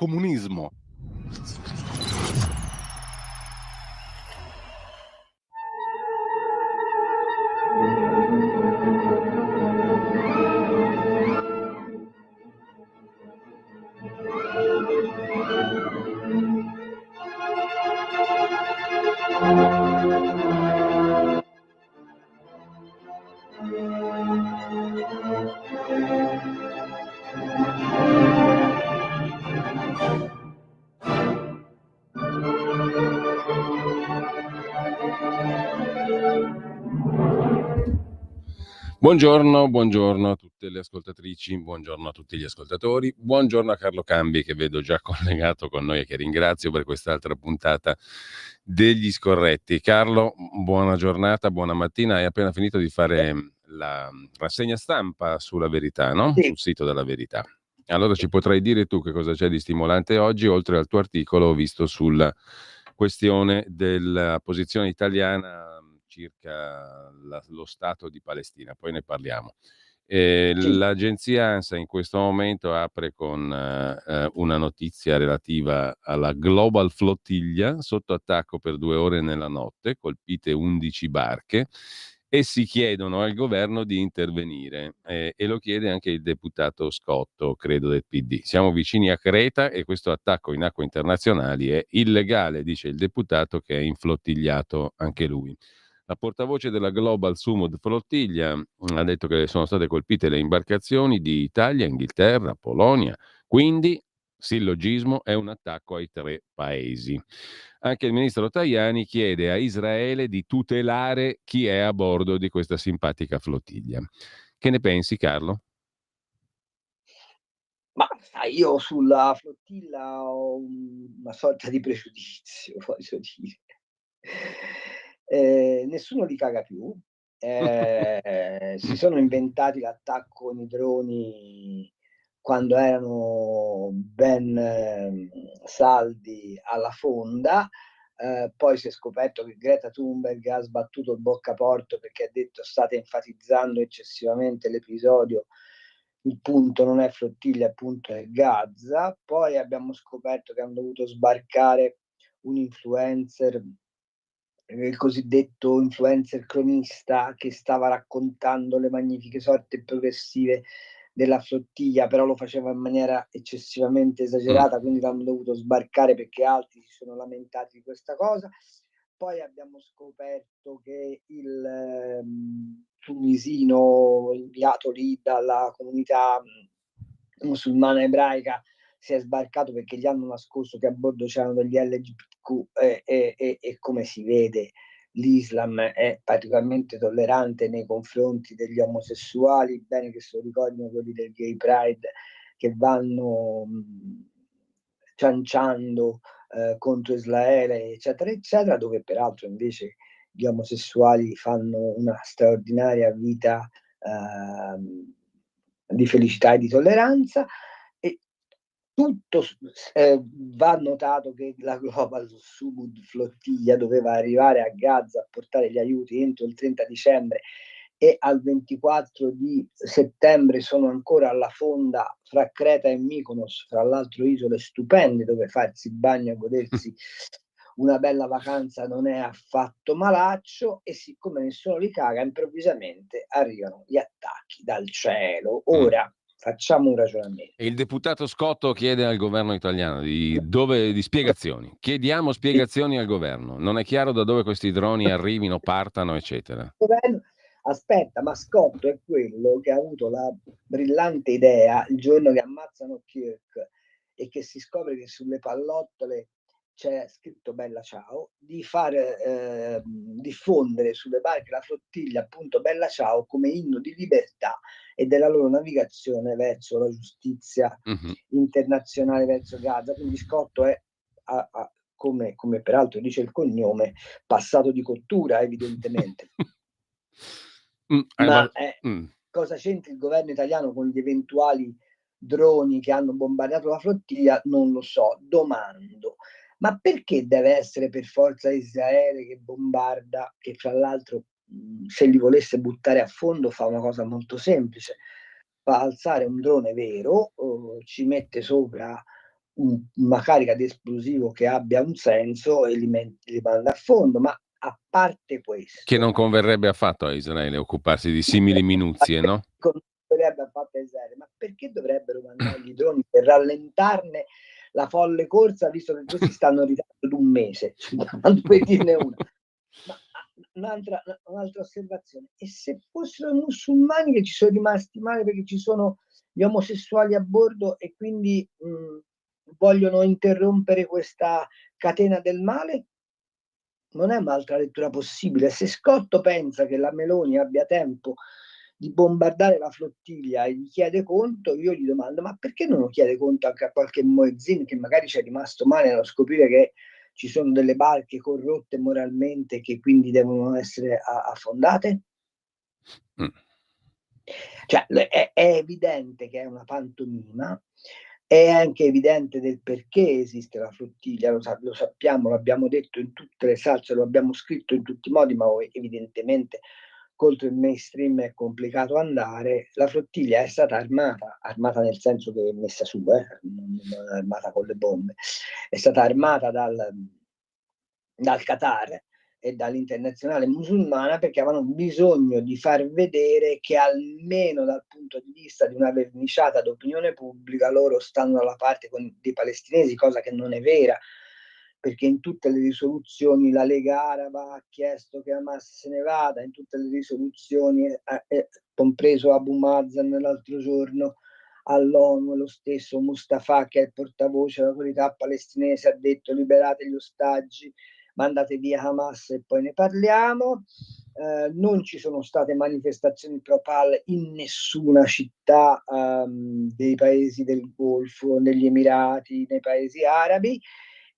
comunismo. Buongiorno a tutte le ascoltatrici, buongiorno a tutti gli ascoltatori, buongiorno a Carlo Cambi che vedo già collegato con noi e che ringrazio per quest'altra puntata degli Scorretti. Carlo, buona giornata, buona mattina, hai appena finito di fare la rassegna stampa sulla Verità, no? Sì. Sul sito della Verità. Allora ci potrai dire tu che cosa c'è di stimolante oggi, oltre al tuo articolo visto sulla questione della posizione italiana circa lo Stato di Palestina, poi ne parliamo. Sì. L'agenzia ANSA in questo momento apre con una notizia relativa alla Global Flottiglia, sotto attacco per 2 ore nella notte, colpite 11 barche, e si chiedono al governo di intervenire e lo chiede anche il deputato Scotto, credo del PD. Siamo vicini a Creta e questo attacco in acque internazionali è illegale, dice il deputato che è inflottigliato anche lui. La portavoce della Global Sumud Flottiglia ha detto che sono state colpite le imbarcazioni di Italia, Inghilterra, Polonia, quindi sillogismo è un attacco ai 3 paesi. Anche il ministro Tajani chiede a Israele di tutelare chi è a bordo di questa simpatica flottiglia. Che ne pensi, Carlo? Ma sai, io sulla flotilla ho una sorta di pregiudizio, voglio dire. Nessuno li caga più. Si sono inventati l'attacco con i droni quando erano ben saldi alla fonda. Poi si è scoperto che Greta Thunberg ha sbattuto il boccaporto perché ha detto state enfatizzando eccessivamente l'episodio, il punto non è flottiglia, il punto è Gaza. Poi abbiamo scoperto che hanno dovuto sbarcare un influencer, il cosiddetto influencer cronista, che stava raccontando le magnifiche sorti progressive della flottiglia, però lo faceva in maniera eccessivamente esagerata, quindi l'hanno dovuto sbarcare perché altri si sono lamentati di questa cosa. Poi abbiamo scoperto che il tunisino inviato lì dalla comunità musulmana ebraica si è sbarcato perché gli hanno nascosto che a bordo c'erano degli LGBTQ e come si vede l'Islam è particolarmente tollerante nei confronti degli omosessuali, bene che se lo ricordino quelli del Gay Pride che vanno cianciando contro Israele, eccetera, eccetera, dove peraltro invece gli omosessuali fanno una straordinaria vita di felicità e di tolleranza. E tutto va notato che la Global Sumud Flottiglia doveva arrivare a Gaza a portare gli aiuti entro il 30 dicembre e al 24 di settembre sono ancora alla fonda fra Creta e Mykonos, fra l'altro isole stupende dove farsi il bagno e godersi una bella vacanza non è affatto malaccio. E siccome nessuno li caga, improvvisamente arrivano gli attacchi dal cielo. Ora facciamo un ragionamento. E il deputato Scotto chiede al governo italiano di spiegazioni. Chiediamo spiegazioni al governo. Non è chiaro da dove questi droni arrivino, partano, eccetera. Aspetta, ma Scotto è quello che ha avuto la brillante idea il giorno che ammazzano Kirk e che si scopre che sulle pallottole c'è scritto Bella Ciao, di far diffondere sulle barche la flottiglia appunto Bella Ciao come inno di libertà e della loro navigazione verso la giustizia internazionale, verso Gaza. Quindi Scotto è, come peraltro dice il cognome, passato di cottura evidentemente. Ma cosa c'entra il governo italiano con gli eventuali droni che hanno bombardato la flottiglia? Non lo so, domando. Ma perché deve essere per forza Israele che bombarda, che fra l'altro se li volesse buttare a fondo fa una cosa molto semplice, fa alzare un drone vero, ci mette sopra una carica di esplosivo che abbia un senso e li manda a fondo. Ma a parte Che non questo, converrebbe affatto a Israele occuparsi di simili minuzie, no? dovrebbe fare serie, ma perché dovrebbero mandargli i droni per rallentarne la folle corsa, visto che questi stanno in ritardo di un mese? Per dirne una. Ma un'altra osservazione: e se fossero i musulmani che ci sono rimasti male perché ci sono gli omosessuali a bordo e quindi vogliono interrompere questa catena del male? Non è un'altra lettura possibile. Se Scotto pensa che la Meloni abbia tempo di bombardare la flottiglia e gli chiede conto, io gli domando: ma perché non lo chiede conto anche a qualche muezzin che magari ci è rimasto male nello scoprire che ci sono delle barche corrotte moralmente che quindi devono essere affondate? Cioè, è evidente che è una pantomima, è anche evidente del perché esiste la flottiglia, lo sappiamo, l'abbiamo detto in tutte le salse, lo abbiamo scritto in tutti i modi, ma evidentemente contro il mainstream è complicato andare. La flottiglia è stata armata nel senso che è messa su, non è armata con le bombe, è stata armata dal Qatar e dall'internazionale musulmana perché avevano bisogno di far vedere che almeno dal punto di vista di una verniciata d'opinione pubblica loro stanno dalla parte dei palestinesi, cosa che non è vera, perché in tutte le risoluzioni la Lega Araba ha chiesto che Hamas se ne vada, in tutte le risoluzioni, compreso Abu Mazen l'altro giorno all'ONU, lo stesso Mustafa, che è il portavoce dell'autorità palestinese, ha detto: liberate gli ostaggi, mandate via Hamas e poi ne parliamo. Non ci sono state manifestazioni pro-Pal in nessuna città dei paesi del Golfo, negli Emirati, nei paesi arabi.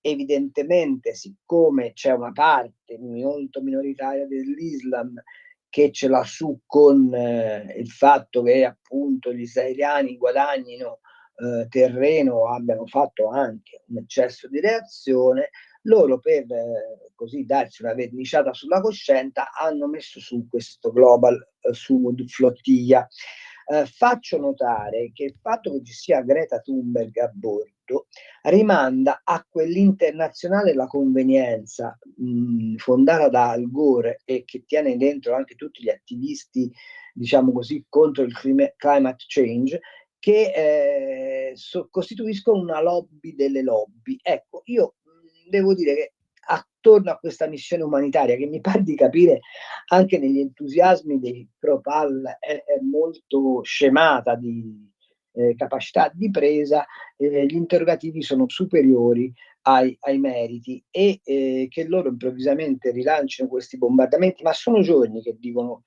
Evidentemente, siccome c'è una parte molto minoritaria dell'Islam che ce l'ha su con il fatto che appunto gli israeliani guadagnino terreno, abbiano fatto anche un eccesso di reazione, loro per così darsi una verniciata sulla coscienza hanno messo su questo Global Sud flottiglia. Faccio notare che il fatto che ci sia Greta Thunberg a bordo rimanda a quell'internazionale la convenienza fondata da Al Gore e che tiene dentro anche tutti gli attivisti, diciamo così, contro il climate change, che costituiscono una lobby delle lobby. Ecco, io devo dire che attorno a questa missione umanitaria, che mi pare di capire anche negli entusiasmi dei pro-PAL è molto scemata di capacità di presa, gli interrogativi sono superiori ai meriti e che loro improvvisamente rilancino questi bombardamenti, ma sono giorni che dicono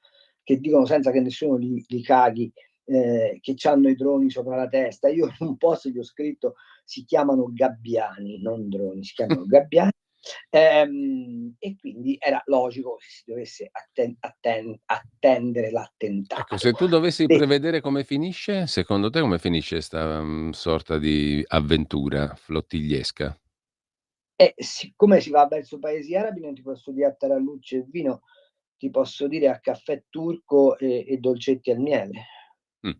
senza che nessuno li caghi, che hanno i droni sopra la testa. Io un post gli ho scritto: si chiamano gabbiani, non droni, si chiamano gabbiani. E quindi era logico che si dovesse attendere l'attentato. Ecco, se tu dovessi prevedere come finisce, secondo te come finisce sta sorta di avventura flottigliesca? E siccome si va verso paesi arabi, non ti posso dire a tarallucce e vino, ti posso dire a caffè turco e dolcetti al miele. Mh.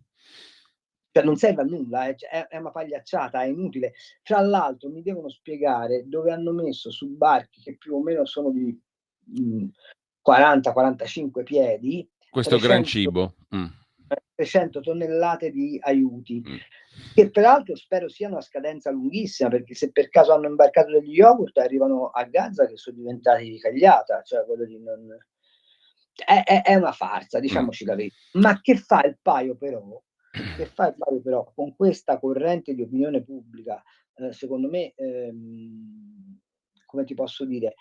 Cioè non serve a nulla, cioè è una pagliacciata, è inutile. Fra l'altro mi devono spiegare dove hanno messo su barchi che più o meno sono di 40-45 piedi, Questo gran 300, cibo. 300 tonnellate di aiuti, Mh. che peraltro spero siano a scadenza lunghissima, perché se per caso hanno imbarcato degli yogurt arrivano a Gaza che sono diventati di cagliata, cioè quello di non... È una farsa, Mh. diciamoci la verità. Ma che fa il paio però? Che fa il paio però con questa corrente di opinione pubblica, secondo me, come ti posso dire,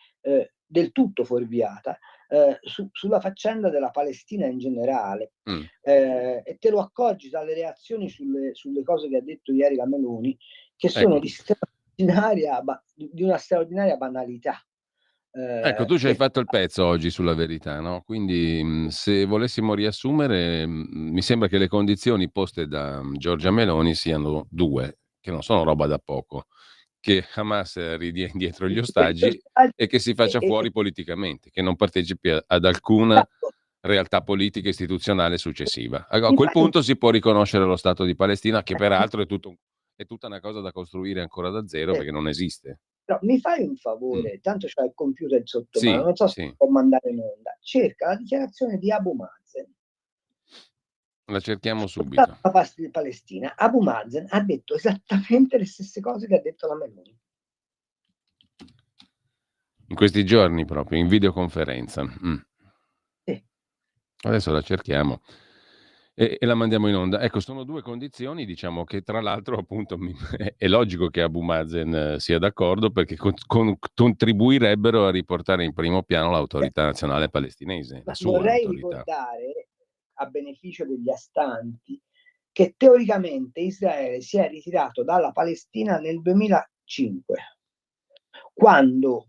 del tutto fuorviata, sulla faccenda della Palestina in generale. Mh. E te lo accorgi dalle reazioni sulle cose che ha detto ieri la Meloni, che sono Ecco. di una straordinaria banalità. Ecco, tu ci hai Per fatto il pezzo oggi sulla verità, no, quindi, se volessimo riassumere, mi sembra che le condizioni poste da Giorgia Meloni siano 2, che non sono roba da poco: che Hamas ridie indietro gli ostaggi e che si faccia fuori politicamente, che non partecipi ad alcuna esatto. realtà politica istituzionale successiva. A Mi quel fai un punto si può riconoscere lo Stato di Palestina, che peraltro è tutto è tutta una cosa da costruire ancora da zero perché non esiste. Però mi fai un favore, tanto c'hai il computer sotto mano, Sì, non so se sì. può mandare in onda. Cerca la dichiarazione di Abu Mazen. La cerchiamo subito. La Palestina. Abu Mazen ha detto esattamente le stesse cose che ha detto la Meloni. In questi giorni proprio, in videoconferenza. Sì. Adesso la cerchiamo e la mandiamo in onda. Ecco, sono due condizioni, diciamo, che tra l'altro appunto è logico che Abu Mazen sia d'accordo perché contribuirebbero a riportare in primo piano l'autorità nazionale palestinese, la sua Vorrei autorità. ricordare, a beneficio degli astanti, che teoricamente Israele si è ritirato dalla Palestina nel 2005, quando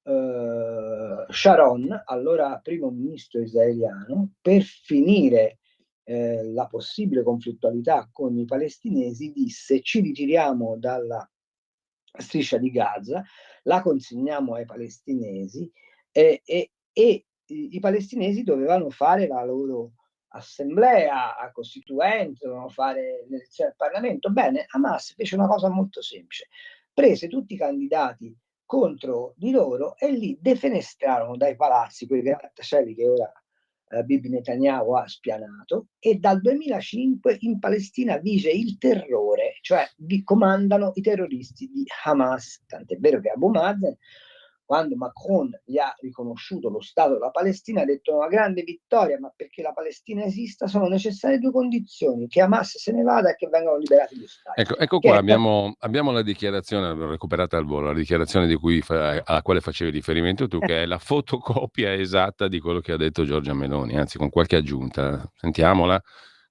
Sharon, allora primo ministro israeliano, per finire la possibile conflittualità con i palestinesi, disse: ci ritiriamo dalla striscia di Gaza, la consegniamo ai palestinesi e i palestinesi dovevano fare la loro assemblea costituente, dovevano fare l'elezione al Parlamento. Bene, Hamas fece una cosa molto semplice: prese tutti i candidati contro di loro e li defenestrarono dai palazzi, quei grattacieli che ora Bibi Netanyahu ha spianato, e dal 2005 in Palestina vige il terrore, cioè vi comandano i terroristi di Hamas, tant'è vero che Abu Mazen, quando Macron gli ha riconosciuto lo Stato della Palestina, ha detto: una grande vittoria, ma perché la Palestina esista sono necessarie due condizioni: che Hamas se ne vada e che vengano liberati gli ostaggi. Ecco qua abbiamo la dichiarazione, l'ho recuperata al volo, la dichiarazione alla quale facevi riferimento tu, che è la fotocopia esatta di quello che ha detto Giorgia Meloni, anzi con qualche aggiunta. Sentiamola,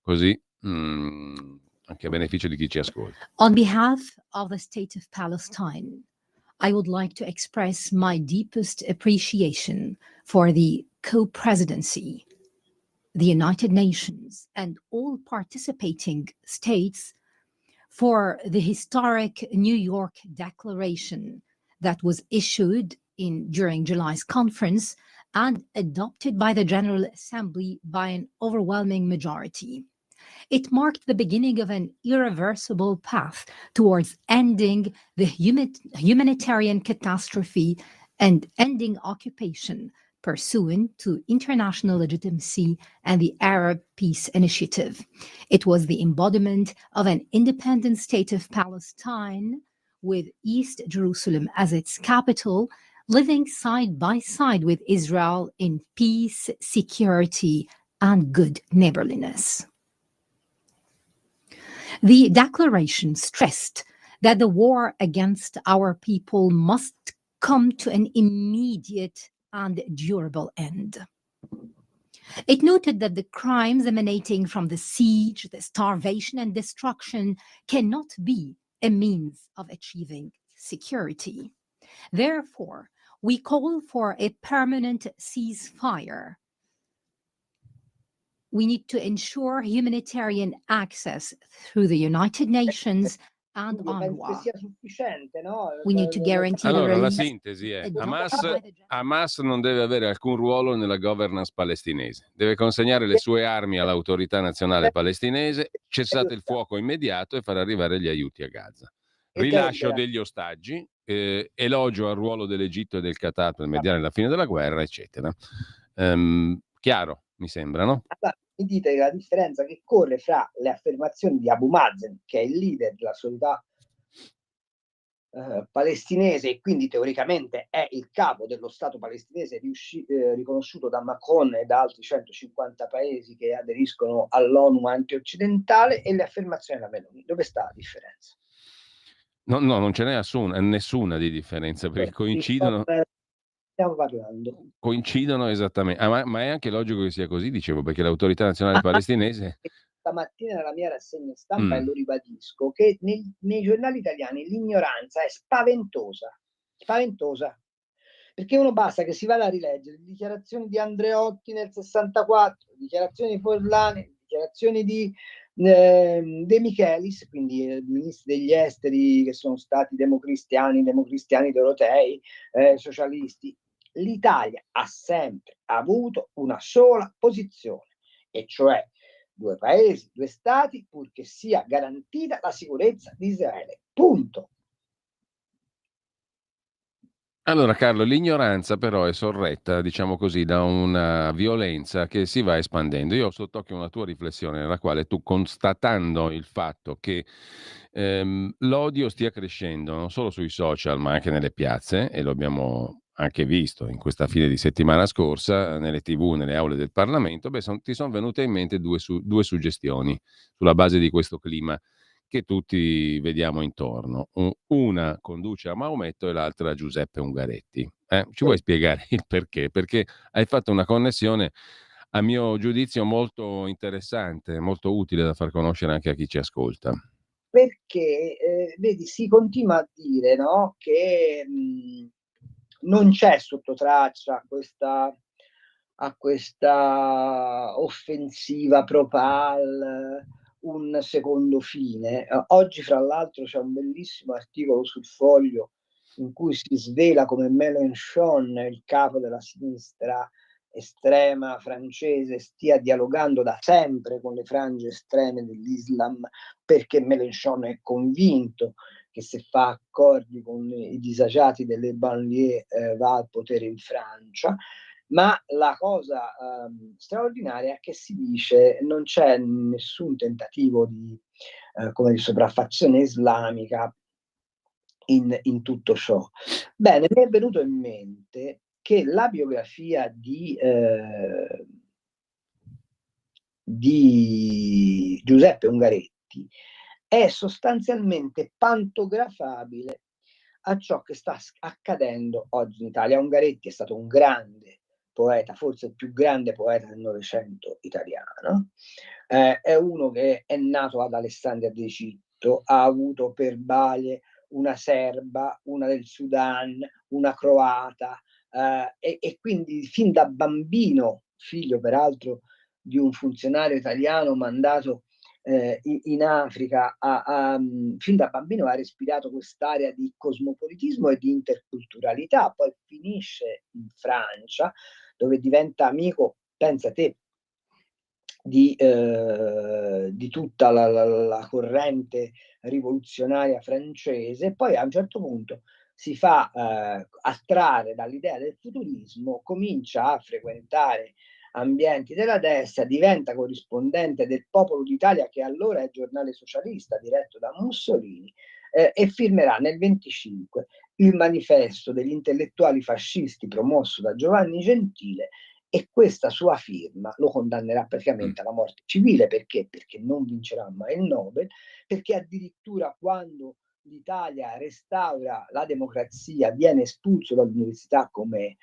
così anche a beneficio di chi ci ascolta. On behalf of the State of Palestine, I would like to express my deepest appreciation for the co-presidency, the United Nations, and all participating states for the historic New York Declaration that was issued during July's conference and adopted by the General Assembly by an overwhelming majority. It marked the beginning of an irreversible path towards ending the humanitarian catastrophe and ending occupation pursuant to international legitimacy and the Arab Peace Initiative. It was the embodiment of an independent state of Palestine with East Jerusalem as its capital, living side by side with Israel in peace, security, and good neighborliness. The declaration stressed that the war against our people must come to an immediate and durable end. It noted that the crimes emanating from the siege, the starvation, and destruction cannot be a means of achieving security. Therefore, we call for a permanent ceasefire. We need to ensure humanitarian access through the United Nations and UNRWA. We need to guarantee allora, the la release. sintesi è Hamas non deve avere alcun ruolo nella governance palestinese, deve consegnare le sue armi all'autorità nazionale palestinese, cessate il fuoco immediato e far arrivare gli aiuti a Gaza. Rilascio degli ostaggi, elogio al ruolo dell'Egitto e del Qatar per mediare la fine della guerra, eccetera. Chiaro, mi sembra, no? Mi dite la differenza che corre fra le affermazioni di Abu Mazen, che è il leader della società palestinese e quindi teoricamente è il capo dello Stato palestinese riconosciuto da Macron e da altri 150 paesi che aderiscono all'ONU antioccidentale, e le affermazioni della Meloni. Dove sta la differenza? No, non ce n'è nessuna di differenza, perché coincidono. Stiamo parlando. Coincidono esattamente, ma è anche logico che sia così, dicevo, perché l'autorità nazionale palestinese. Stamattina nella mia rassegna stampa, e lo ribadisco, che nei giornali italiani l'ignoranza è spaventosa, perché uno basta che si vada a rileggere le dichiarazioni di Andreotti nel 64, dichiarazioni di Forlani, dichiarazioni di De Michelis, quindi ministri degli esteri che sono stati democristiani dorotei, socialisti. L'Italia ha sempre avuto una sola posizione, e cioè due paesi, due stati, purché sia garantita la sicurezza di Israele. Punto. Allora Carlo, l'ignoranza però è sorretta, diciamo così, da una violenza che si va espandendo. Io ho sott'occhio una tua riflessione nella quale tu, constatando il fatto che l'odio stia crescendo non solo sui social ma anche nelle piazze, e lo abbiamo anche visto in questa fine di settimana scorsa, nelle TV, nelle aule del Parlamento, ti sono venute in mente due suggestioni sulla base di questo clima che tutti vediamo intorno. Una conduce a Maometto e l'altra a Giuseppe Ungaretti. Ci vuoi spiegare il perché? Perché hai fatto una connessione, a mio giudizio, molto interessante, molto utile da far conoscere anche a chi ci ascolta. Perché, vedi, si continua a dire, no, che non c'è sotto traccia a questa offensiva pro-Pal un secondo fine. Oggi, fra l'altro, c'è un bellissimo articolo sul Foglio in cui si svela come Mélenchon, il capo della sinistra estrema francese, stia dialogando da sempre con le frange estreme dell'Islam, perché Mélenchon è convinto che se fa accordi con i disagiati delle banlieue va al potere in Francia. Ma la cosa straordinaria è che si dice non c'è nessun tentativo di sopraffazione islamica in tutto ciò. Bene, mi è venuto in mente che la biografia di Giuseppe Ungaretti è sostanzialmente pantografabile a ciò che sta accadendo oggi in Italia. Ungaretti è stato un grande poeta, forse il più grande poeta del Novecento italiano. È uno che è nato ad Alessandria d'Egitto, ha avuto per balie una serba, una del Sudan, una croata, e quindi fin da bambino, figlio peraltro di un funzionario italiano mandato in Africa, fin da bambino ha respirato quest'area di cosmopolitismo e di interculturalità, poi finisce in Francia, dove diventa amico, pensa te, di tutta la corrente rivoluzionaria francese, poi a un certo punto si fa attrarre dall'idea del futurismo, comincia a frequentare ambienti della destra, diventa corrispondente del Popolo d'Italia, che allora è giornale socialista diretto da Mussolini, e firmerà nel 25 il manifesto degli intellettuali fascisti promosso da Giovanni Gentile, e questa sua firma lo condannerà praticamente alla morte civile. Perché? Perché non vincerà mai il Nobel, perché addirittura quando l'Italia restaura la democrazia viene espulso dall'università come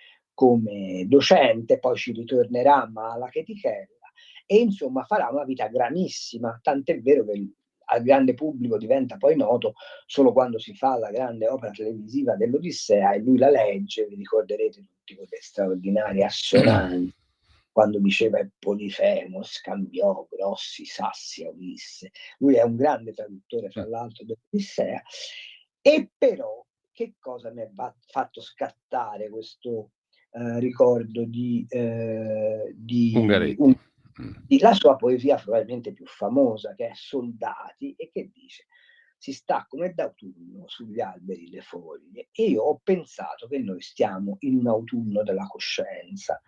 docente, poi ci ritornerà ma alla chetichella, e insomma farà una vita granissima, tant'è vero che al grande pubblico diventa poi noto solo quando si fa la grande opera televisiva dell'Odissea e lui la legge. Vi ricorderete tutti quelle straordinarie assonanti quando diceva il Polifemo scambiò grossi sassi a Ulisse. Lui è un grande traduttore, fra l'altro, dell'Odissea. E però che cosa mi ha fatto scattare questo ricordo di Ungaretti. la sua poesia probabilmente più famosa, che è Soldati, e che dice: si sta come d'autunno sugli alberi le foglie. E io ho pensato che noi stiamo in un autunno della coscienza,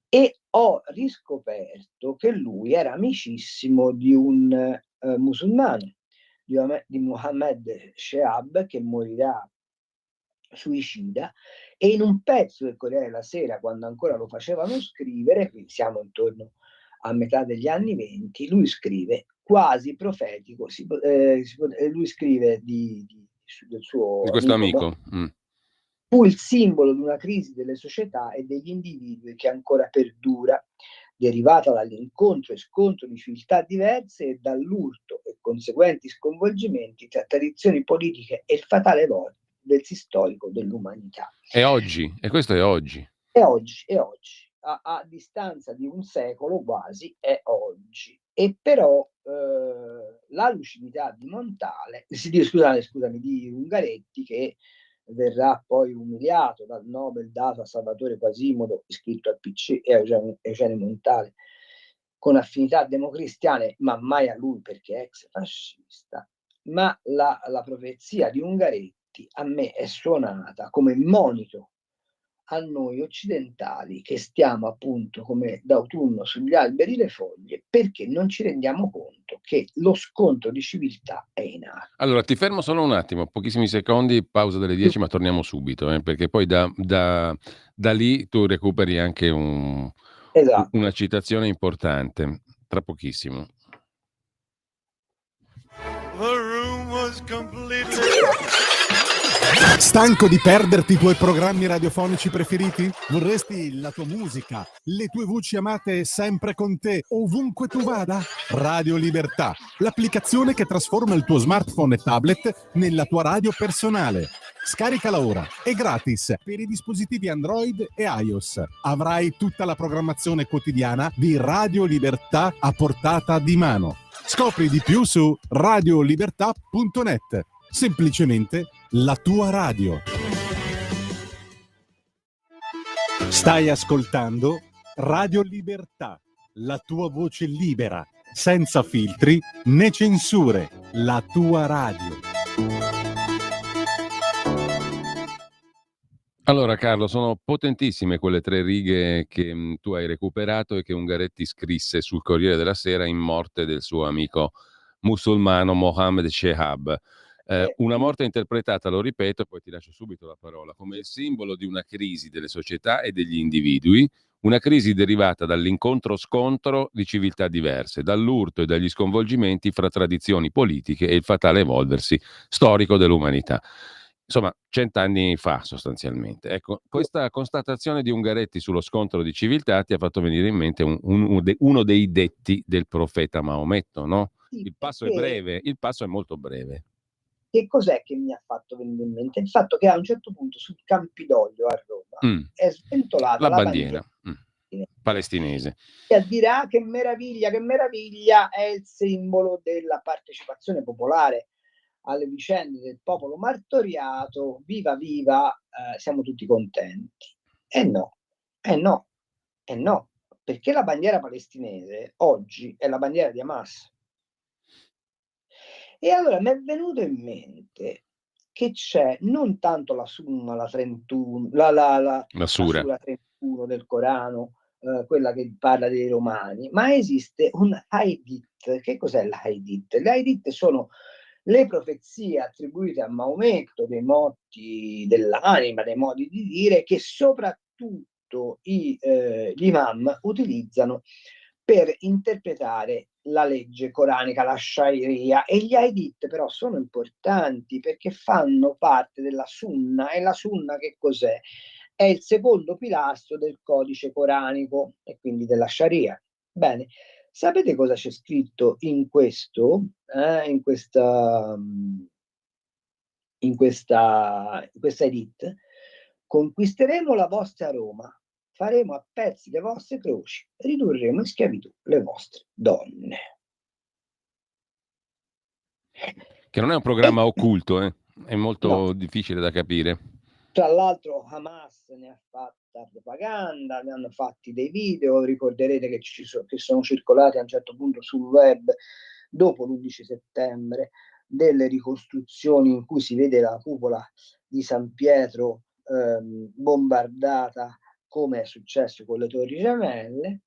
e ho riscoperto che lui era amicissimo di un musulmano, di Mohammed Shehab, che morirà suicida, e in un pezzo del Corriere della Sera, quando ancora lo facevano scrivere, qui siamo intorno a metà degli anni '20, lui scrive quasi profetico, lui scrive del suo Di questo amico amico. fu il simbolo di una crisi delle società e degli individui che ancora perdura, derivata dall'incontro e scontro di civiltà diverse e dall'urto e conseguenti sconvolgimenti tra tradizioni politiche e il fatale vortice storico dell'umanità. È oggi, e questo è oggi. È oggi, a distanza di un secolo quasi, è oggi. E però la lucidità di Montale, scusami, di Ungaretti, che verrà poi umiliato dal Nobel dato a Salvatore Quasimodo, iscritto al PC, e a Eugenio Montale, con affinità democristiane, ma mai a lui perché è ex fascista, ma la profezia di Ungaretti a me è suonata come monito a noi occidentali che stiamo appunto come d'autunno sugli alberi le foglie, perché non ci rendiamo conto che lo scontro di civiltà è in atto. Allora, ti fermo solo un attimo, pochissimi secondi, pausa delle 10, ma torniamo subito, perché poi da lì tu recuperi anche una Esatto. citazione importante, tra pochissimo. The room was completely... Stanco di perderti i tuoi programmi radiofonici preferiti? Vorresti la tua musica, le tue voci amate sempre con te, ovunque tu vada? Radio Libertà, l'applicazione che trasforma il tuo smartphone e tablet nella tua radio personale. Scaricala ora, è gratis per i dispositivi Android e iOS. Avrai tutta la programmazione quotidiana di Radio Libertà a portata di mano. Scopri di più su radiolibertà.net. Semplicemente la tua radio. Stai ascoltando Radio Libertà, la tua voce libera, senza filtri né censure, la tua radio. Allora Carlo, sono potentissime quelle 3 righe che tu hai recuperato e che Ungaretti scrisse sul Corriere della Sera in morte del suo amico musulmano Mohammed Shehab. Una morte interpretata, lo ripeto, poi ti lascio subito la parola, come il simbolo di una crisi delle società e degli individui, una crisi derivata dall'incontro-scontro di civiltà diverse, dall'urto e dagli sconvolgimenti fra tradizioni politiche e il fatale evolversi storico dell'umanità. Insomma, 100 anni fa sostanzialmente. Ecco, questa constatazione di Ungaretti sullo scontro di civiltà ti ha fatto venire in mente uno dei detti del profeta Maometto, no? Sì, Il passo è breve, il passo è molto breve. Che cos'è che mi ha fatto venire in mente? Il fatto che a un certo punto sul Campidoglio a Roma è sventolata la bandiera palestinese. E a dire che meraviglia, è il simbolo della partecipazione popolare alle vicende del popolo martoriato, viva viva, siamo tutti contenti. E no, perché la bandiera palestinese oggi è la bandiera di Hamas. E allora mi è venuto in mente che c'è non tanto la Summa, la 31, la Sura 31 del Corano, quella che parla dei Romani, ma esiste un Hadith. Che cos'è l'Hadith? Le Hadith sono le profezie attribuite a Maometto, dei motti dell'anima, dei modi di dire, che soprattutto gli imam utilizzano per interpretare la legge coranica, la Sharia. E gli Hadith però sono importanti perché fanno parte della Sunna. E la Sunna che cos'è? È il secondo pilastro del codice coranico e quindi della Sharia. Bene, sapete cosa c'è scritto in questo? In questa Hadith? Conquisteremo la vostra Roma, faremo a pezzi le vostre croci, ridurremo in schiavitù le vostre donne. Che non è un programma occulto, è molto difficile da capire. Tra l'altro Hamas ne ha fatta propaganda, ne hanno fatti dei video, ricorderete che sono circolati a un certo punto sul web dopo l'11 settembre delle ricostruzioni in cui si vede la cupola di San Pietro bombardata come è successo con le Torri Gemelle,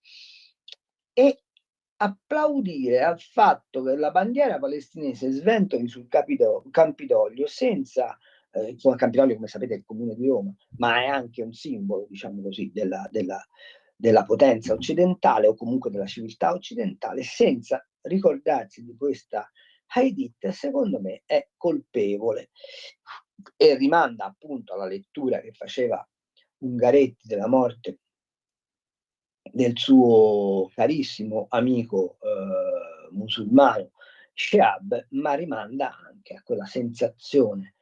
e applaudire al fatto che la bandiera palestinese sventoli sul Campidoglio senza Campidoglio, come sapete, è il comune di Roma, ma è anche un simbolo, diciamo così, della potenza occidentale o comunque della civiltà occidentale, senza ricordarsi di questa Hadith, secondo me è colpevole e rimanda appunto alla lettura che faceva Ungaretti della morte del suo carissimo amico musulmano Shihab, ma rimanda anche a quella sensazione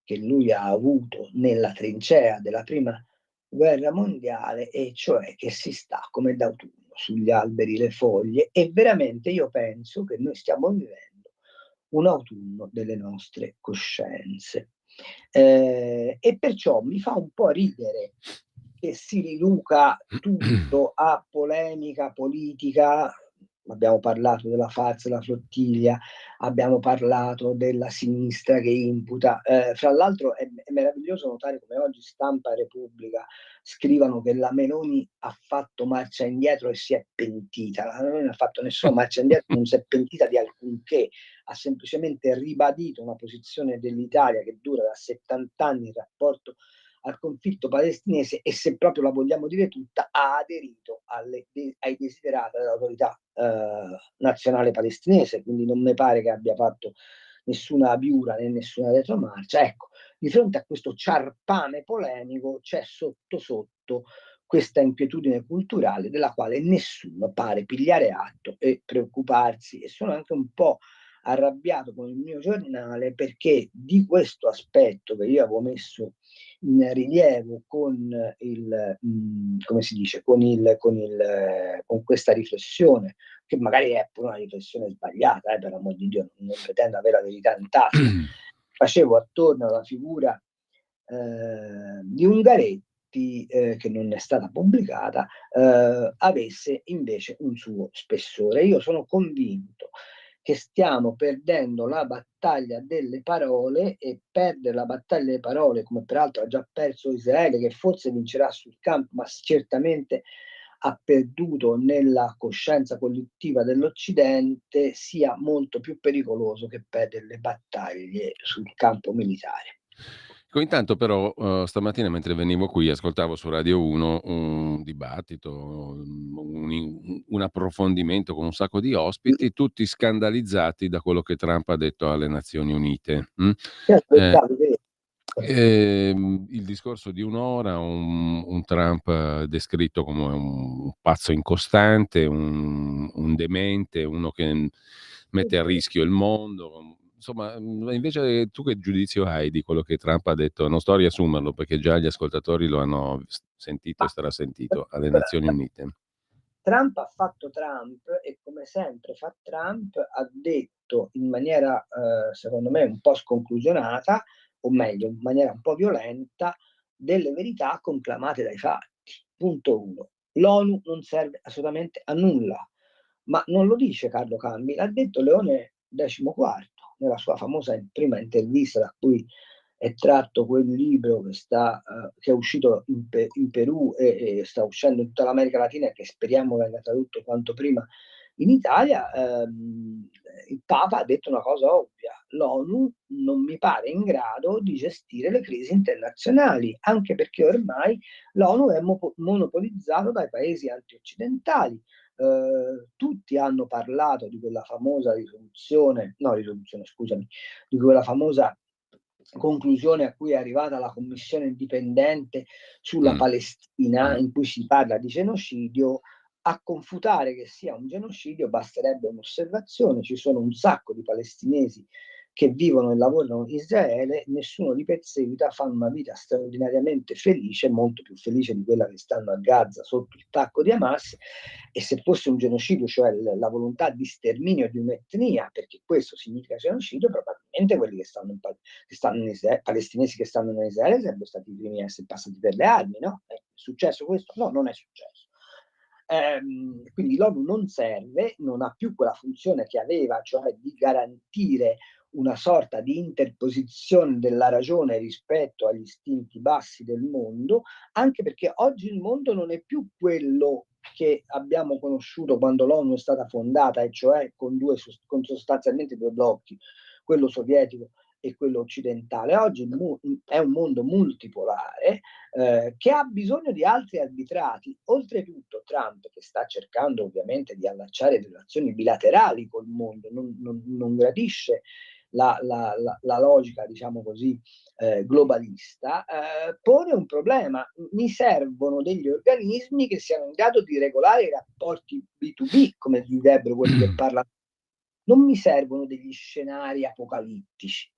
che lui ha avuto nella trincea della prima guerra mondiale, e cioè che si sta come d'autunno sugli alberi le foglie, e veramente io penso che noi stiamo vivendo un autunno delle nostre coscienze. E perciò mi fa un po' ridere che si riduca tutto a polemica politica, abbiamo parlato della farsa della flottiglia, abbiamo parlato della sinistra che imputa. Fra l'altro è meraviglioso notare come oggi Stampa e Repubblica scrivano che la Meloni ha fatto marcia indietro e si è pentita. La Meloni non ha fatto nessuna marcia indietro, non si è pentita di alcunché, ha semplicemente ribadito una posizione dell'Italia che dura da 70 anni in rapporto al conflitto palestinese e, se proprio la vogliamo dire tutta, ha aderito ai desiderata dell'autorità nazionale palestinese, quindi non mi pare che abbia fatto nessuna abiura né nessuna retromarcia. Ecco, di fronte a questo ciarpame polemico c'è sotto sotto questa inquietudine culturale della quale nessuno pare pigliare atto e preoccuparsi, e sono anche un po' arrabbiato con il mio giornale perché di questo aspetto che io avevo messo in rilievo con come si dice, con questa riflessione, che magari è pure una riflessione sbagliata, per amor di Dio, non pretendo avere la verità in tasca, facevo attorno alla figura di Ungaretti, che non è stata pubblicata, avesse invece un suo spessore. Io sono convinto che stiamo perdendo la battaglia delle parole, e perdere la battaglia delle parole, come peraltro ha già perso Israele, che forse vincerà sul campo, ma certamente ha perduto nella coscienza collettiva dell'Occidente, sia molto più pericoloso che perdere le battaglie sul campo militare. Intanto però stamattina mentre venivo qui ascoltavo su Radio 1 un dibattito, un approfondimento con un sacco di ospiti, tutti scandalizzati da quello che Trump ha detto alle Nazioni Unite. Il discorso di un'ora, un Trump descritto come un pazzo incostante, un demente, uno che mette a rischio il mondo. Insomma, invece tu che giudizio hai di quello che Trump ha detto? Non sto a riassumerlo perché già gli ascoltatori lo hanno sentito e strasentito alle Nazioni Unite. Trump ha fatto Trump e, come sempre fa Trump, ha detto in maniera secondo me un po' sconclusionata, o meglio in maniera un po' violenta, delle verità conclamate dai fatti. Punto 1. L'ONU non serve assolutamente a nulla, ma non lo dice Carlo Cambi, l'ha detto Leone XIV nella sua famosa prima intervista, da cui è tratto quel libro che è uscito in Perù e sta uscendo in tutta l'America Latina e che speriamo venga tradotto quanto prima in Italia. Il Papa ha detto una cosa ovvia: l'ONU non mi pare in grado di gestire le crisi internazionali, anche perché ormai l'ONU è monopolizzato dai paesi antioccidentali. Tutti hanno parlato di quella famosa di quella famosa conclusione a cui è arrivata la commissione indipendente sulla Palestina, in cui si parla di genocidio. A confutare che sia un genocidio basterebbe un'osservazione: ci sono un sacco di palestinesi che vivono e lavorano in Israele, nessuno li perseguita, fanno una vita straordinariamente felice, molto più felice di quella che stanno a Gaza sotto il tacco di Hamas. E se fosse un genocidio, cioè la volontà di sterminio di un'etnia, perché questo significa genocidio, probabilmente quelli che stanno in Israele, palestinesi che stanno in Israele, sarebbero stati i primi a essere passati per le armi, no? È successo questo? No, non è successo. Quindi l'ONU non serve, non ha più quella funzione che aveva, cioè di garantire una sorta di interposizione della ragione rispetto agli istinti bassi del mondo, anche perché oggi il mondo non è più quello che abbiamo conosciuto quando l'ONU è stata fondata, e cioè con sostanzialmente due blocchi, quello sovietico e quello occidentale. Oggi è un mondo multipolare che ha bisogno di altri arbitrati. Oltretutto Trump, che sta cercando ovviamente di allacciare relazioni bilaterali col mondo, non gradisce la logica, diciamo così, globalista, pone un problema: mi servono degli organismi che siano in grado di regolare i rapporti B2B, come direbbero quelli che parlano. Non mi servono degli scenari apocalittici.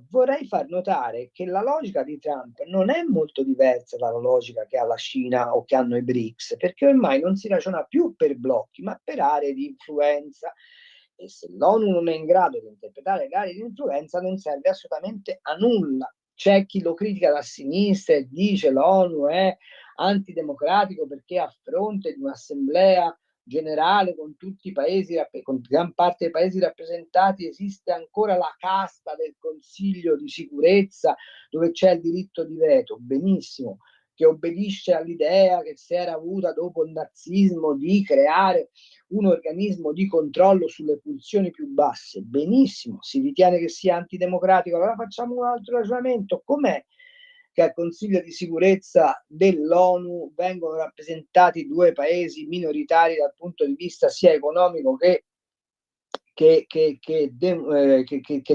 Vorrei far notare che la logica di Trump non è molto diversa dalla logica che ha la Cina o che hanno i BRICS, perché ormai non si ragiona più per blocchi, ma per aree di influenza. E se l'ONU non è in grado di interpretare le aree di influenza, non serve assolutamente a nulla. C'è chi lo critica da sinistra e dice l'ONU è antidemocratico perché a fronte di un'assemblea generale con tutti i paesi, con gran parte dei paesi rappresentati, esiste ancora la casta del Consiglio di sicurezza dove c'è il diritto di veto, benissimo, che obbedisce all'idea che si era avuta dopo il nazismo di creare un organismo di controllo sulle pulsioni più basse, benissimo, si ritiene che sia antidemocratico, allora facciamo un altro ragionamento, com'è che al Consiglio di sicurezza dell'ONU vengono rappresentati due paesi minoritari dal punto di vista sia economico che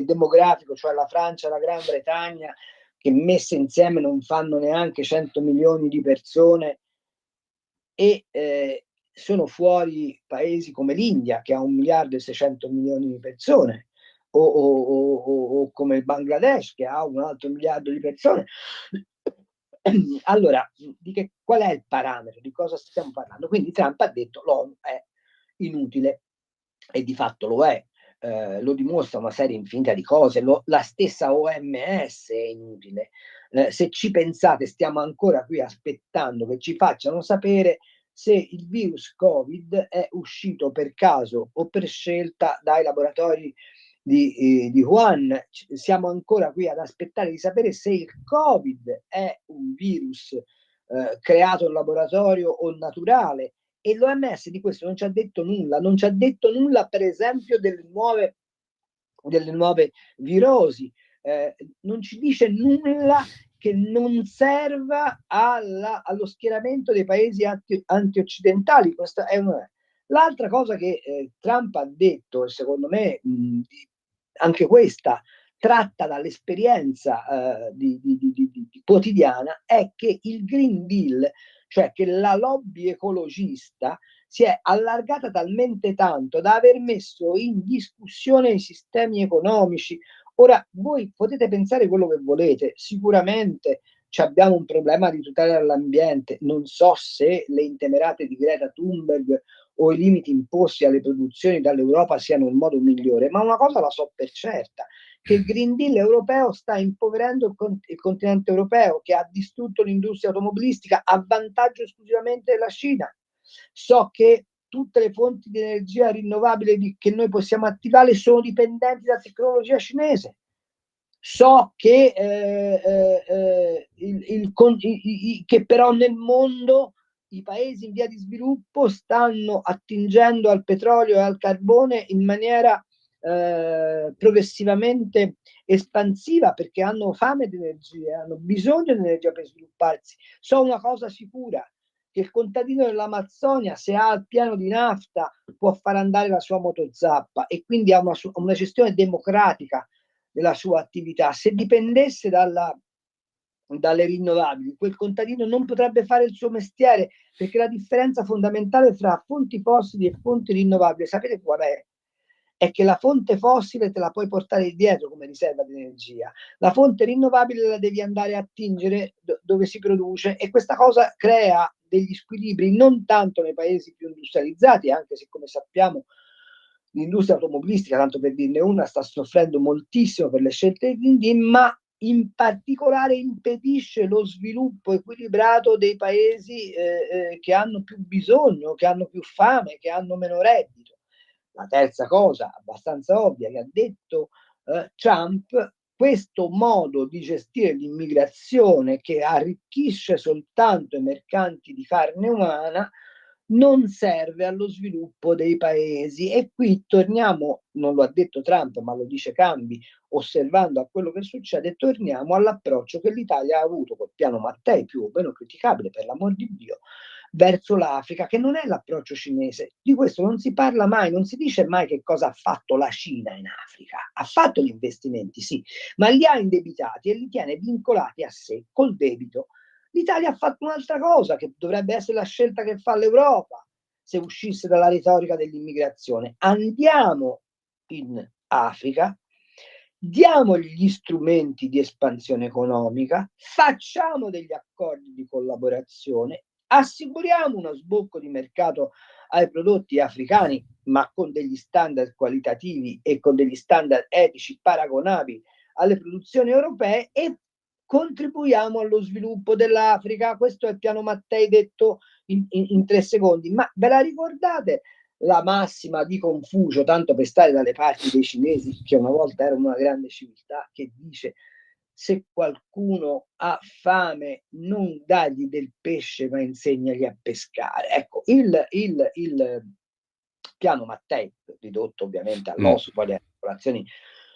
demografico, cioè la Francia e la Gran Bretagna, che messe insieme non fanno neanche 100 milioni di persone, e sono fuori paesi come l'India, che ha 1 miliardo e 600 milioni di persone, o come il Bangladesh, che ha un altro miliardo di persone. Allora, qual è il parametro? Di cosa stiamo parlando? Quindi Trump ha detto l'ONU è inutile, e di fatto lo è. Lo dimostra una serie infinita di cose, la stessa OMS è inutile. Se ci pensate, stiamo ancora qui aspettando che ci facciano sapere se il virus Covid è uscito per caso o per scelta dai laboratori di Wuhan. Siamo ancora qui ad aspettare di sapere se il Covid è un virus creato in laboratorio o naturale, e l'OMS di questo non ci ha detto nulla, non ci ha detto nulla per esempio delle nuove virosi, non ci dice nulla che non serva allo schieramento dei paesi anti-occidentali. Questa è l'altra cosa che Trump ha detto, secondo me anche questa tratta dall'esperienza quotidiana, è che il Green Deal, cioè che la lobby ecologista si è allargata talmente tanto da aver messo in discussione i sistemi economici. Ora, voi potete pensare quello che volete, sicuramente abbiamo un problema di tutela dell'ambiente, non so se le intemerate di Greta Thunberg o i limiti imposti alle produzioni dall'Europa siano il modo migliore, ma una cosa la so per certa, che il Green Deal europeo sta impoverendo il continente europeo, che ha distrutto l'industria automobilistica a vantaggio esclusivamente della Cina. So che tutte le fonti di energia rinnovabile che noi possiamo attivare sono dipendenti da tecnologia cinese. So che che però nel mondo i paesi in via di sviluppo stanno attingendo al petrolio e al carbone in maniera progressivamente espansiva, perché hanno fame di energia, hanno bisogno di energia per svilupparsi. So una cosa sicura, che il contadino dell'Amazzonia, se ha il piano di nafta, può far andare la sua motozappa, e quindi ha una gestione democratica della sua attività. Se dipendesse dalle rinnovabili, quel contadino non potrebbe fare il suo mestiere, perché la differenza fondamentale fra fonti fossili e fonti rinnovabili, sapete qual è? È che la fonte fossile te la puoi portare dietro come riserva di energia, la fonte rinnovabile la devi andare a attingere dove si produce, e questa cosa crea degli squilibri non tanto nei paesi più industrializzati, anche se, come sappiamo, l'industria automobilistica, tanto per dirne una, sta soffrendo moltissimo per le scelte di Green Deal, ma in particolare impedisce lo sviluppo equilibrato dei paesi che hanno più bisogno, che hanno più fame, che hanno meno reddito. La terza cosa abbastanza ovvia che ha detto Trump: questo modo di gestire l'immigrazione, che arricchisce soltanto i mercanti di carne umana, non serve allo sviluppo dei paesi. E qui torniamo, non lo ha detto Trump ma lo dice Cambi, osservando a quello che succede, torniamo all'approccio che l'Italia ha avuto col piano Mattei, più o meno criticabile per l'amor di Dio, verso l'Africa, che non è l'approccio cinese. Di questo non si parla mai, non si dice mai che cosa ha fatto la Cina in Africa. Ha fatto gli investimenti, sì, ma li ha indebitati e li tiene vincolati a sé col debito. L'Italia ha fatto un'altra cosa, che dovrebbe essere la scelta che fa l'Europa se uscisse dalla retorica dell'immigrazione. Andiamo in Africa, diamogli gli strumenti di espansione economica, facciamo degli accordi di collaborazione, assicuriamo uno sbocco di mercato ai prodotti africani, ma con degli standard qualitativi e con degli standard etici paragonabili alle produzioni europee, e contribuiamo allo sviluppo dell'Africa. Questo è il piano Mattei detto in 3 secondi. Ma ve la ricordate la massima di Confucio, tanto per stare dalle parti dei cinesi, che una volta erano una grande civiltà, che dice: se qualcuno ha fame non dagli del pesce ma insegnagli a pescare. Ecco, il piano Mattei, ridotto ovviamente all'osso, poi le popolazioni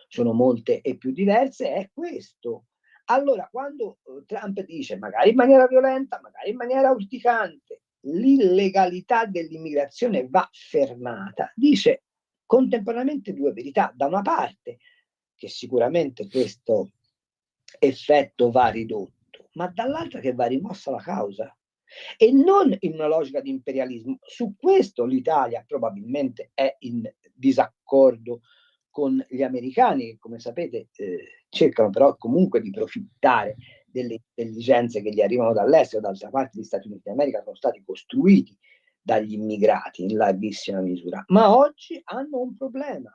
sono molte e più diverse, è questo. Allora, quando Trump dice, magari in maniera violenta, magari in maniera urticante, l'illegalità dell'immigrazione va fermata, dice contemporaneamente 2 verità. Da una parte, che sicuramente questo effetto va ridotto, ma dall'altra che va rimossa la causa. E non in una logica di imperialismo. Su questo l'Italia probabilmente è in disaccordo con gli americani, che come sapete cercano però comunque di profittare delle intelligenze che gli arrivano dall'estero. D'altra parte gli Stati Uniti d'America sono stati costruiti dagli immigrati in larghissima misura, ma oggi hanno un problema.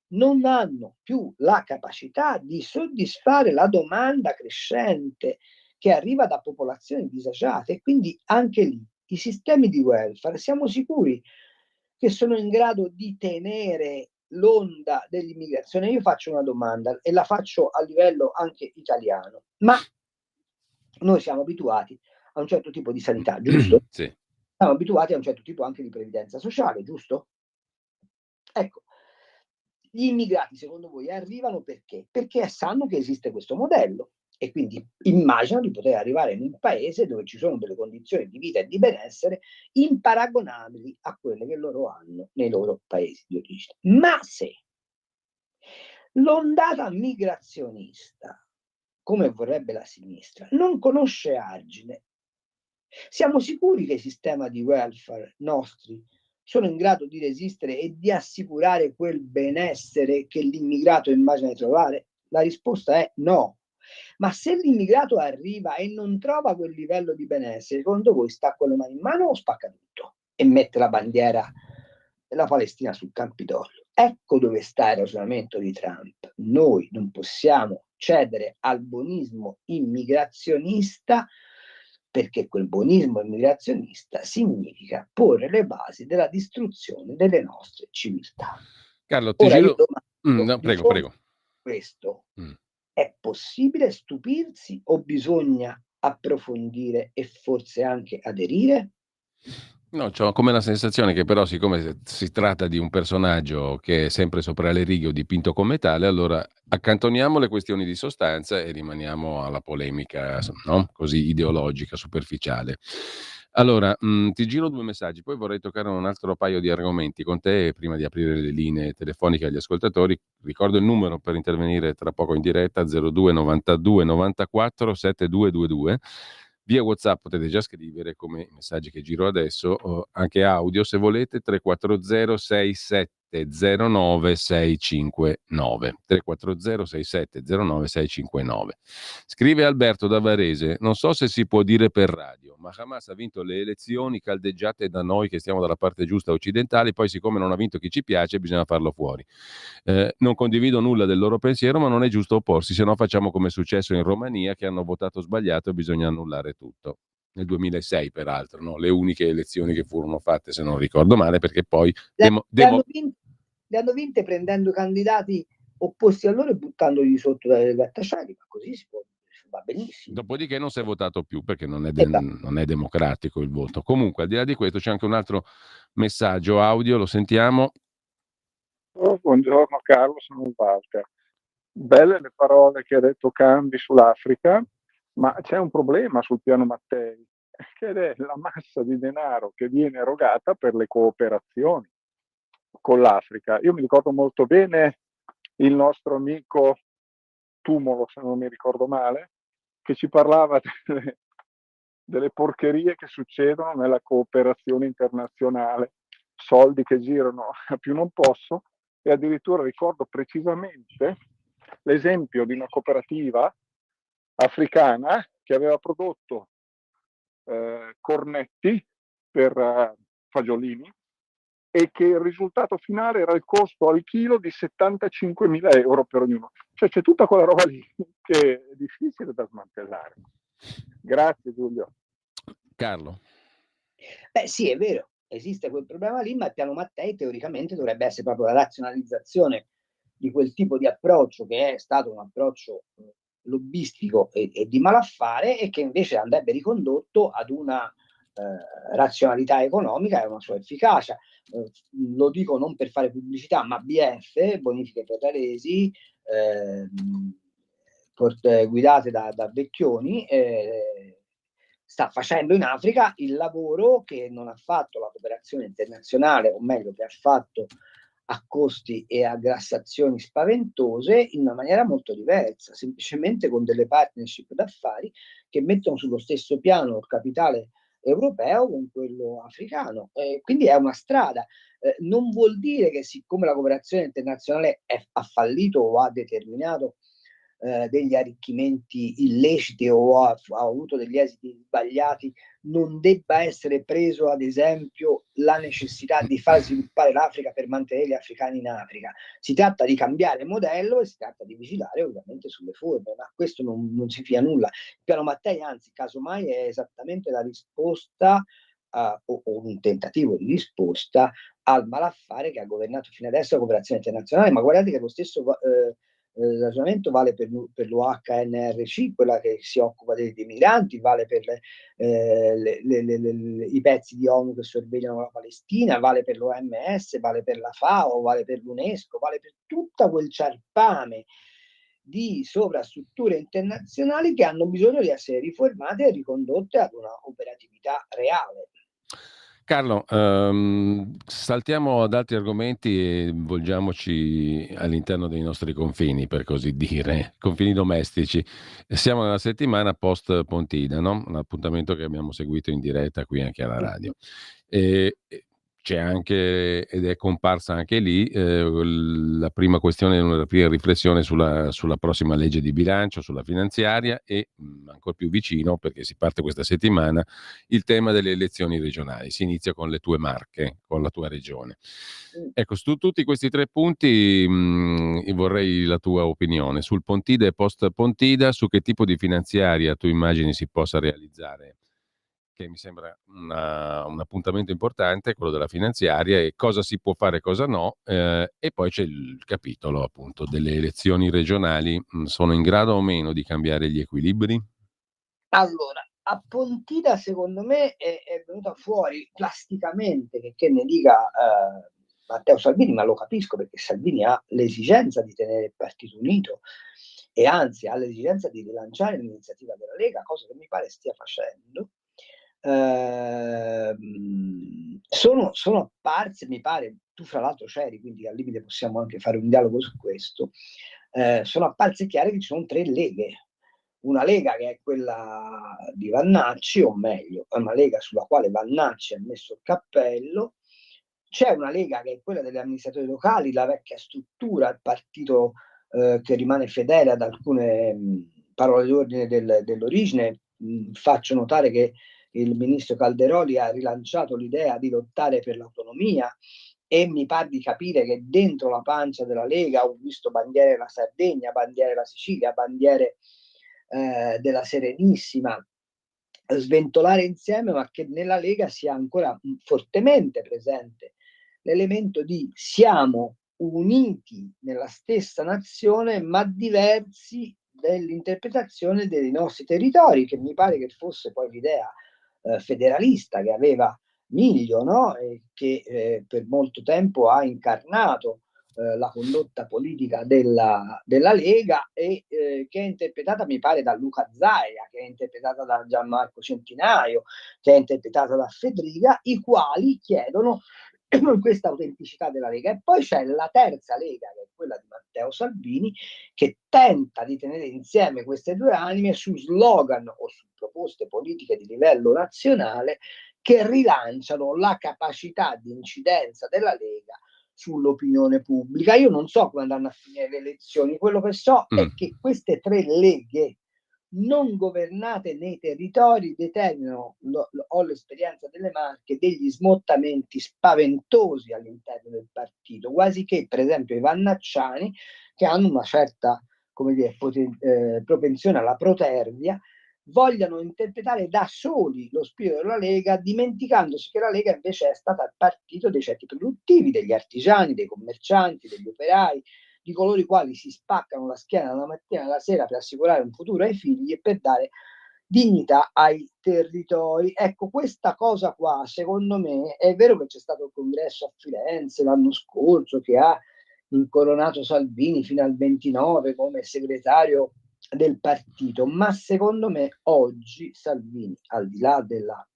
Non hanno più la capacità di soddisfare la domanda crescente che arriva da popolazioni disagiate, e quindi anche lì i sistemi di welfare siamo sicuri che sono in grado di tenere l'onda dell'immigrazione? Io faccio una domanda e la faccio a livello anche italiano, ma noi siamo abituati a un certo tipo di sanità, giusto? Sì. Siamo abituati a un certo tipo anche di previdenza sociale, giusto? Ecco, gli immigrati secondo voi arrivano perché? Perché sanno che esiste questo modello e quindi immaginano di poter arrivare in un paese dove ci sono delle condizioni di vita e di benessere imparagonabili a quelle che loro hanno nei loro paesi di origine. Ma se l'ondata migrazionista, come vorrebbe la sinistra, non conosce argine, siamo sicuri che i sistemi di welfare nostri sono in grado di resistere e di assicurare quel benessere che l'immigrato immagina di trovare? La risposta è no. Ma se l'immigrato arriva e non trova quel livello di benessere, secondo voi sta con le mani in mano o spacca tutto e mette la bandiera della Palestina sul Campidoglio? Ecco dove sta il ragionamento di Trump. Noi non possiamo cedere al buonismo immigrazionista, perché quel buonismo immigrazionista significa porre le basi della distruzione delle nostre civiltà. Carlo, ti Ora io giro... domando, no, prego. Questo è possibile stupirsi o bisogna approfondire e forse anche aderire? No, c'ho come la sensazione che però siccome si tratta di un personaggio che è sempre sopra le righe o dipinto come tale, allora accantoniamo le questioni di sostanza e rimaniamo alla polemica, no? Così ideologica, superficiale. Allora, ti giro 2 messaggi, poi vorrei toccare un altro paio di argomenti con te prima di aprire le linee telefoniche agli ascoltatori. Ricordo il numero per intervenire tra poco in diretta: 02 92 94 7222. Via WhatsApp potete già scrivere come i messaggi che giro adesso, o anche audio se volete, 340 6709 659. 340 6709 659. Scrive Alberto da Varese: non so se si può dire per radio, ma Hamas ha vinto le elezioni caldeggiate da noi che stiamo dalla parte giusta occidentale, poi siccome non ha vinto chi ci piace bisogna farlo fuori. Non condivido nulla del loro pensiero, ma non è giusto opporsi, se no facciamo come è successo in Romania, che hanno votato sbagliato e bisogna annullare tutto. Nel 2006, peraltro, no? Le uniche elezioni che furono fatte, se non ricordo male, perché poi... Le hanno vinte prendendo candidati opposti a loro e buttandoli sotto dalle grattacieli, ma così si può, va benissimo. Dopodiché non si è votato più perché non è democratico il voto. Comunque, al di là di questo, c'è anche un altro messaggio audio, lo sentiamo. Oh, buongiorno Carlo, sono Walter. Belle le parole che ha detto Cambi sull'Africa, ma c'è un problema sul piano Mattei, che è la massa di denaro che viene erogata per le cooperazioni con l'Africa. Io mi ricordo molto bene il nostro amico Tumolo, se non mi ricordo male, che ci parlava delle porcherie che succedono nella cooperazione internazionale, soldi che girano a più non posso, e addirittura ricordo precisamente l'esempio di una cooperativa africana che aveva prodotto cornetti per fagiolini e che il risultato finale era il costo al chilo di 75.000 euro per ognuno. Cioè c'è tutta quella roba lì che è difficile da smantellare. Grazie Giulio. Carlo. Beh sì, è vero, esiste quel problema lì, ma il piano Mattei teoricamente dovrebbe essere proprio la razionalizzazione di quel tipo di approccio che è stato un approccio lobbistico e di malaffare, e che invece andrebbe ricondotto ad una razionalità economica e una sua efficacia. Lo dico non per fare pubblicità, ma BF, bonifiche ferraresi, guidate da Vecchioni, sta facendo in Africa il lavoro che non ha fatto la cooperazione internazionale, o meglio che ha fatto a costi e a grassazioni spaventose, in una maniera molto diversa, semplicemente con delle partnership d'affari che mettono sullo stesso piano il capitale europeo con quello africano. Quindi è una strada. Non vuol dire che, siccome la cooperazione internazionale ha fallito o ha determinato degli arricchimenti illeciti o ha avuto degli esiti sbagliati, non debba essere preso ad esempio la necessità di far sviluppare l'Africa per mantenere gli africani in Africa. Si tratta di cambiare modello e si tratta di vigilare ovviamente sulle forme, ma questo non si fia nulla. Il piano Mattei, anzi, casomai è esattamente la risposta o un tentativo di risposta al malaffare che ha governato fino adesso la cooperazione internazionale. Ma guardate che lo stesso ragionamento vale per l'UHNRC, quella che si occupa dei migranti, vale per i pezzi di ONU che sorvegliano la Palestina, vale per l'OMS, vale per la FAO, vale per l'UNESCO, vale per tutto quel ciarpame di sovrastrutture internazionali che hanno bisogno di essere riformate e ricondotte ad una operatività reale. Carlo, saltiamo ad altri argomenti e volgiamoci all'interno dei nostri confini, per così dire, confini domestici. Siamo nella settimana post Pontida, no? Un appuntamento che abbiamo seguito in diretta qui anche alla radio. E c'è anche, ed è comparsa anche lì, la prima questione, una prima riflessione sulla prossima legge di bilancio, sulla finanziaria e ancora più vicino, perché si parte questa settimana, il tema delle elezioni regionali. Si inizia con le tue Marche, con la tua regione. Ecco, su tutti questi tre punti vorrei la tua opinione sul Pontida e post Pontida, su che tipo di finanziaria tu immagini si possa realizzare, che mi sembra un appuntamento importante, quello della finanziaria, e cosa si può fare e cosa no, e poi c'è il capitolo appunto delle elezioni regionali. Sono in grado o meno di cambiare gli equilibri? Allora, a Pontida secondo me è venuta fuori plasticamente, che ne dica Matteo Salvini, ma lo capisco perché Salvini ha l'esigenza di tenere il partito unito e anzi ha l'esigenza di rilanciare l'iniziativa della Lega, cosa che mi pare stia facendo. Sono apparse, mi pare, tu fra l'altro c'eri, quindi al limite possiamo anche fare un dialogo su questo, sono apparse chiare che ci sono tre leghe. Una lega che è quella di Vannacci, o meglio, è una lega sulla quale Vannacci ha messo il cappello. C'è una lega che è quella degli amministratori locali, la vecchia struttura, il partito che rimane fedele ad alcune parole d'ordine dell'origine. Faccio notare che il ministro Calderoli ha rilanciato l'idea di lottare per l'autonomia e mi pare di capire che dentro la pancia della Lega ho visto bandiere della Sardegna, bandiere della Sicilia, bandiere della Serenissima sventolare insieme, ma che nella Lega sia ancora fortemente presente l'elemento di siamo uniti nella stessa nazione ma diversi dell'interpretazione dei nostri territori, che mi pare che fosse poi l'idea federalista che aveva Miglio, no? E che per molto tempo ha incarnato la condotta politica della Lega e che è interpretata, mi pare, da Luca Zaia, che è interpretata da Gianmarco Centinaio, che è interpretata da Fedriga, i quali chiedono questa autenticità della Lega. E poi c'è la terza Lega, che è quella di Matteo Salvini, che tenta di tenere insieme queste due anime su slogan o su proposte politiche di livello nazionale che rilanciano la capacità di incidenza della Lega sull'opinione pubblica. Io non so come andranno a finire le elezioni, quello che so è che queste tre leghe non governate nei territori determinano, ho l'esperienza delle Marche, degli smottamenti spaventosi all'interno del partito, quasi che per esempio i vannacciani, che hanno una certa come dire, propensione alla protervia, vogliano interpretare da soli lo spirito della Lega, dimenticandosi che la Lega invece è stata il partito dei ceti produttivi, degli artigiani, dei commercianti, degli operai, di coloro i quali si spaccano la schiena dalla mattina alla sera per assicurare un futuro ai figli e per dare dignità ai territori. Ecco, questa cosa qua, secondo me, è vero che c'è stato il congresso a Firenze l'anno scorso che ha incoronato Salvini fino al 29 come segretario del partito, ma secondo me oggi Salvini, al di là della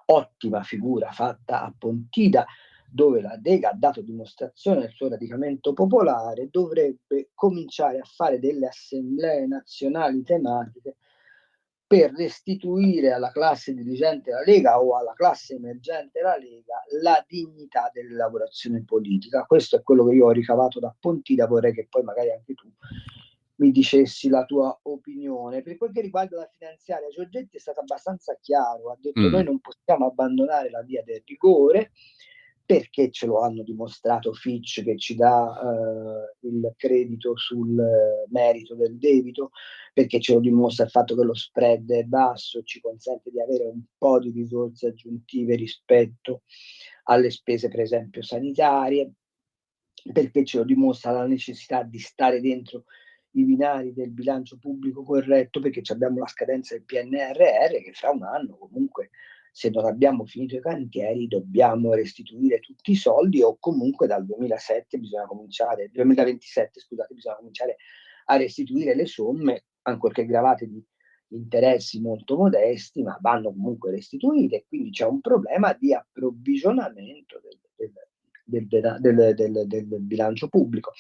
ottima figura fatta a Pontida, dove la Lega ha dato dimostrazione del suo radicamento popolare, dovrebbe cominciare a fare delle assemblee nazionali tematiche per restituire alla classe dirigente della Lega o alla classe emergente della Lega la dignità della lavorazione politica. Questo è quello che io ho ricavato da Pontida, vorrei che poi magari anche tu mi dicessi la tua opinione. Per quel che riguarda la finanziaria, Giorgetti è stato abbastanza chiaro, ha detto noi non possiamo abbandonare la via del rigore, perché ce lo hanno dimostrato Fitch che ci dà il credito sul merito del debito, perché ce lo dimostra il fatto che lo spread è basso, ci consente di avere un po' di risorse aggiuntive rispetto alle spese per esempio sanitarie, perché ce lo dimostra la necessità di stare dentro i binari del bilancio pubblico corretto, perché abbiamo la scadenza del PNRR che fra un anno comunque, se non abbiamo finito i cantieri, dobbiamo restituire tutti i soldi, o comunque dal 2027 bisogna cominciare, 2027 scusate, bisogna cominciare a restituire le somme, ancorché gravate di interessi molto modesti, ma vanno comunque restituite, quindi c'è un problema di approvvigionamento del bilancio pubblico.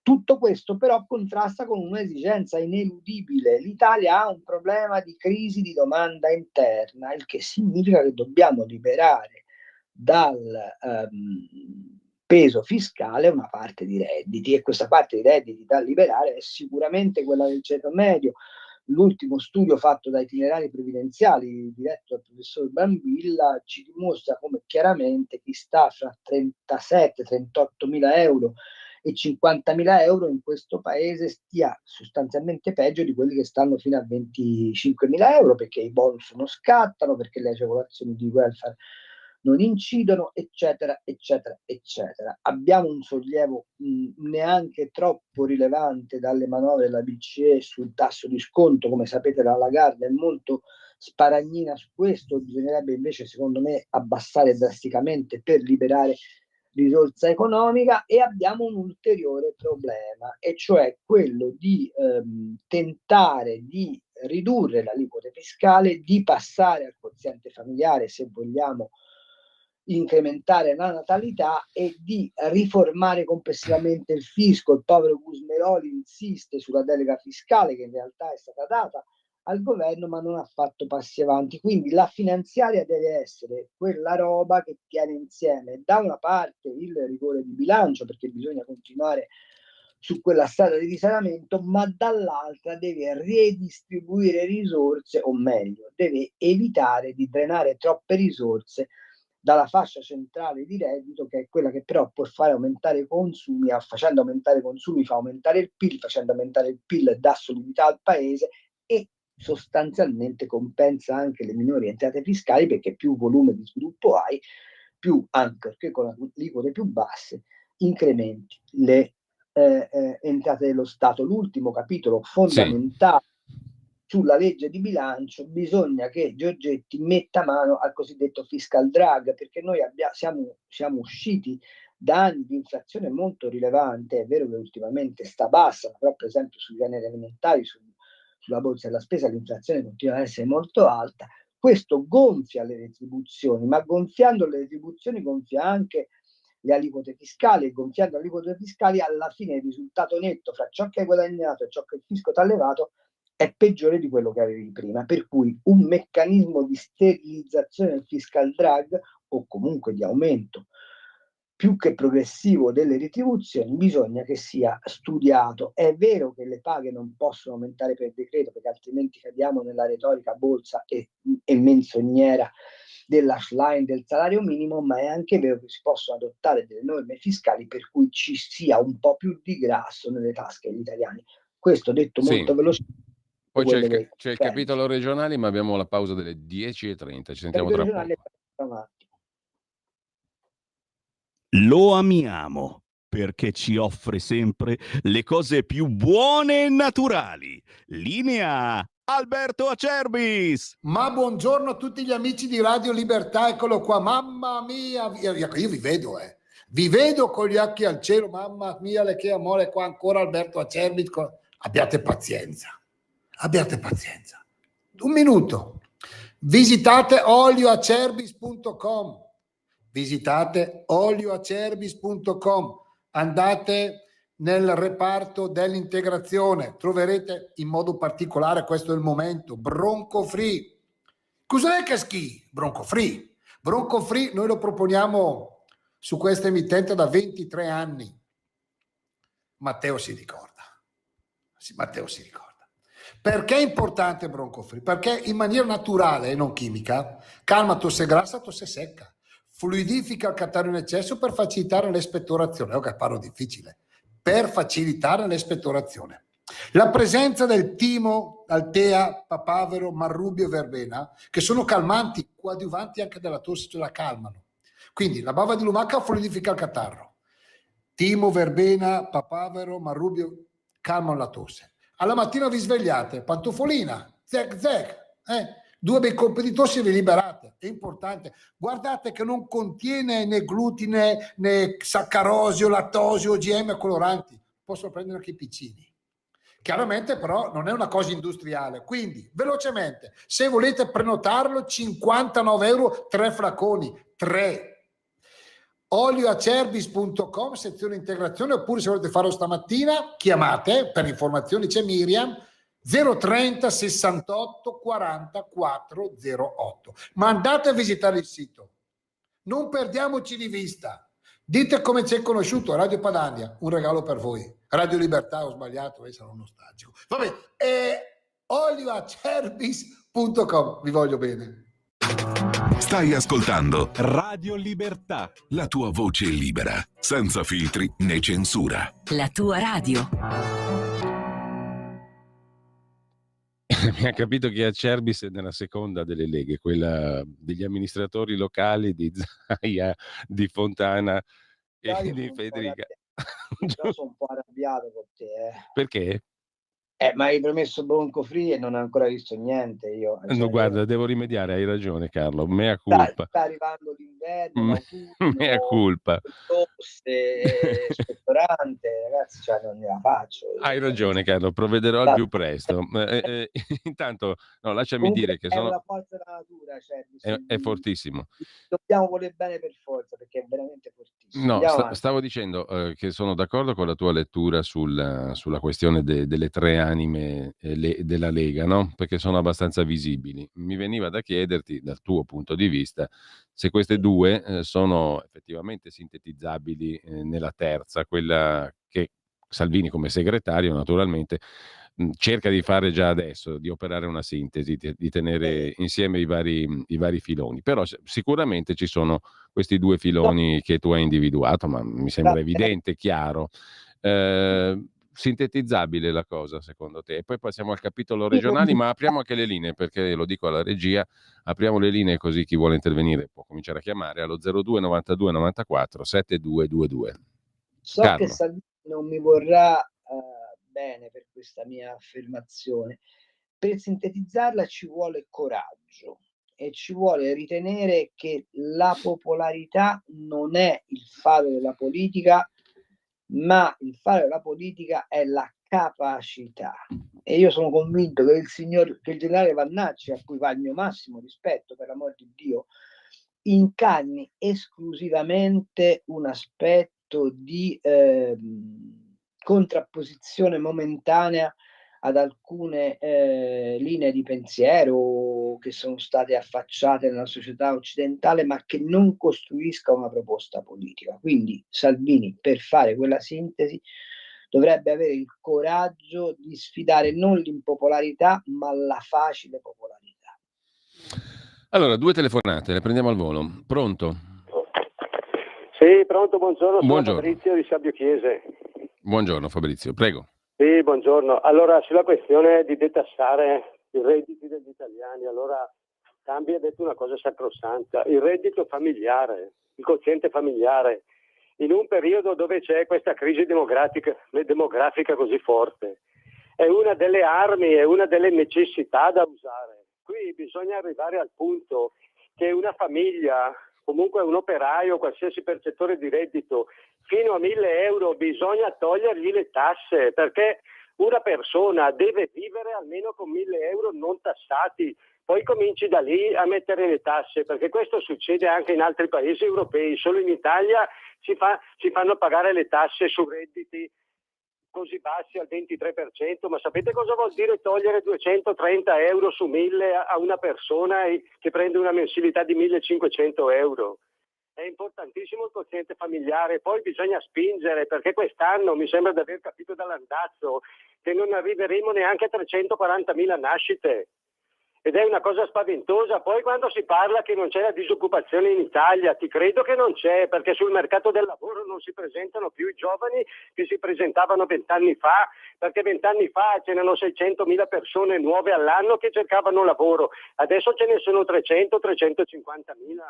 Tutto questo però contrasta con un'esigenza ineludibile. L'Italia ha un problema di crisi di domanda interna, il che significa che dobbiamo liberare dal peso fiscale una parte di redditi, e questa parte di redditi da liberare è sicuramente quella del ceto medio. L'ultimo studio fatto da Itinerari Previdenziali, diretto dal professor Brambilla, ci dimostra come chiaramente chi sta fra 37-38 mila euro e 50.000 euro in questo paese stia sostanzialmente peggio di quelli che stanno fino a 25.000 euro, perché i bonus non scattano, perché le agevolazioni di welfare non incidono, eccetera, eccetera, eccetera. Abbiamo un sollievo neanche troppo rilevante dalle manovre della BCE sul tasso di sconto. Come sapete, la Lagarde è molto sparagnina su questo, bisognerebbe invece, secondo me, abbassare drasticamente per liberare risorsa economica. E abbiamo un ulteriore problema, e cioè quello di tentare di ridurre l'aliquota fiscale, di passare al quoziente familiare, se vogliamo incrementare la natalità, e di riformare complessivamente il fisco. Il povero Gusmeroli insiste sulla delega fiscale che in realtà è stata data al governo ma non ha fatto passi avanti. Quindi la finanziaria deve essere quella roba che tiene insieme da una parte il rigore di bilancio, perché bisogna continuare su quella strada di risanamento, ma dall'altra deve redistribuire risorse, o meglio deve evitare di drenare troppe risorse dalla fascia centrale di reddito, che è quella che però può fare aumentare i consumi, facendo aumentare i consumi fa aumentare il PIL, facendo aumentare il PIL dà solidità al paese e sostanzialmente compensa anche le minori entrate fiscali, perché più volume di sviluppo hai, più, anche con aliquote più basse, incrementi le entrate dello Stato. L'ultimo capitolo fondamentale sulla legge di bilancio, bisogna che Giorgetti metta mano al cosiddetto fiscal drag, perché noi siamo usciti da anni di inflazione molto rilevante. È vero che ultimamente sta bassa, però per esempio sui generi alimentari, sulla borsa della spesa l'inflazione continua ad essere molto alta. Questo gonfia le retribuzioni, ma gonfiando le retribuzioni gonfia anche le aliquote fiscali, e gonfiando le aliquote fiscali alla fine il risultato netto fra ciò che hai guadagnato e ciò che il fisco ti ha levato è peggiore di quello che avevi prima, per cui un meccanismo di sterilizzazione del fiscal drag, o comunque di aumento più che progressivo delle retribuzioni, bisogna che sia studiato. È vero che le paghe non possono aumentare per decreto, perché altrimenti cadiamo nella retorica bolsa e menzognera dell'ashline del salario minimo, ma è anche vero che si possono adottare delle norme fiscali per cui ci sia un po' più di grasso nelle tasche degli italiani. Questo detto molto velocemente. Poi c'è il capitolo regionale, ma abbiamo la pausa delle 10:30. Ci sentiamo tra poco. Lo amiamo perché ci offre sempre le cose più buone e naturali. Linea Alberto Acerbis. Ma buongiorno a tutti gli amici di Radio Libertà, eccolo qua, mamma mia, io vi vedo con gli occhi al cielo, mamma mia, che amore qua ancora Alberto Acerbis. Abbiate pazienza. Un minuto. Visitate olioacerbis.com, andate nel reparto dell'integrazione, troverete in modo particolare, questo è il momento, Bronco Free. Cos'è che schi? Bronco Free, noi lo proponiamo su questa emittente da 23 anni. Matteo si ricorda. Perché è importante Bronco Free? Perché in maniera naturale e non chimica calma tosse grassa, tosse secca, fluidifica il catarro in eccesso per facilitare l'espettorazione. Ok, parlo difficile. Per facilitare l'espettorazione. La presenza del timo, altea, papavero, marrubio e verbena, che sono calmanti, coadiuvanti anche della tosse, ce la calmano. Quindi la bava di lumaca fluidifica il catarro. Timo, verbena, papavero, marrubio calmano la tosse. Alla mattina vi svegliate, pantofolina, zec, 2 bei colpi di tosse e vi liberate. È importante. Guardate che non contiene né glutine, né saccarosio, lattosio, OGM coloranti. Possono prendere anche i piccini. Chiaramente però non è una cosa industriale. Quindi, velocemente, se volete prenotarlo, 59 euro, 3 flaconi, 3. olioacerbis.com, sezione integrazione, oppure se volete farlo stamattina chiamate, per informazioni c'è Miriam, 030 68 40 408, ma andate a visitare il sito, non perdiamoci di vista, dite come ci è conosciuto Radio Padania, un regalo per voi. Radio Libertà, ho sbagliato, sarò nostalgico, vabbè, olioacerbis.com, vi voglio bene. Stai ascoltando Radio Libertà, la tua voce libera, senza filtri né censura. La tua radio. Mi ha capito che Acerbis è nella seconda delle leghe, quella degli amministratori locali di Zaia, di Fontana e di Federica. Io sono un po' arrabbiato con te. Perché? Ma hai promesso Bronco Free e non ho ancora visto niente io. No, guarda, devo rimediare, hai ragione Carlo, mea culpa. Sta arrivando l'inverno, mea culpa. Spettorante, ragazzi, cioè non la faccio. Hai ragione Carlo, provvederò al più presto. Intanto, no, lasciami dire che è una forza della natura, cioè, è fortissimo. Dobbiamo voler bene per forza, perché è veramente fortissimo. No, stavo dicendo che sono d'accordo con la tua lettura sulla questione delle 3 anime della Lega, no? Perché sono abbastanza visibili. Mi veniva da chiederti, dal tuo punto di vista, se queste 2 sono effettivamente sintetizzabili nella terza, quella che Salvini come segretario naturalmente cerca di fare già adesso, di operare una sintesi, di tenere insieme i vari filoni. Però sicuramente ci sono questi 2 filoni che tu hai individuato, ma mi sembra evidente, chiaro. Sintetizzabile la cosa secondo te? E poi passiamo al capitolo regionali, ma apriamo anche le linee, perché lo dico alla regia, apriamo le linee così chi vuole intervenire può cominciare a chiamare allo 02 92 94 7222. So Carlo. Che Salvini non mi vorrà bene per questa mia affermazione. Per sintetizzarla ci vuole coraggio e ci vuole ritenere che la popolarità non è il fare della politica, ma il fare della politica è la capacità. E io sono convinto che il generale Vannacci, a cui va il mio massimo rispetto, per l'amor di Dio, incarni esclusivamente un aspetto di contrapposizione momentanea ad alcune linee di pensiero che sono state affacciate nella società occidentale, ma che non costruisca una proposta politica. Quindi Salvini, per fare quella sintesi, dovrebbe avere il coraggio di sfidare non l'impopolarità, ma la facile popolarità. Allora, 2 telefonate, le prendiamo al volo. Pronto? Sì, pronto, buongiorno, sono Buongiorno. Fabrizio di Sabbio Chiese. Buongiorno Fabrizio, prego. Sì, buongiorno. Allora, sulla questione di detassare i redditi degli italiani, allora Cambi ha detto una cosa sacrosanta, il reddito familiare, il quoziente familiare, in un periodo dove c'è questa crisi demografica così forte, è una delle armi, è una delle necessità da usare. Qui bisogna arrivare al punto che una famiglia, comunque un operaio, qualsiasi percettore di reddito, fino a 1.000 euro bisogna togliergli le tasse, perché una persona deve vivere almeno con 1.000 euro non tassati, poi cominci da lì a mettere le tasse, perché questo succede anche in altri paesi europei, solo in Italia si fanno pagare le tasse su redditi così bassi al 23%, ma sapete cosa vuol dire togliere 230 euro su 1.000 a una persona che prende una mensilità di 1.500 euro? È importantissimo il quoziente familiare, poi bisogna spingere, perché quest'anno mi sembra di aver capito dall'andazzo che non arriveremo neanche a 340.000 nascite. Ed è una cosa spaventosa. Poi quando si parla che non c'è la disoccupazione in Italia, ti credo che non c'è, perché sul mercato del lavoro non si presentano più i giovani che si presentavano 20 anni fa, perché 20 anni fa c'erano 600.000 persone nuove all'anno che cercavano lavoro, adesso ce ne sono 300-350.000.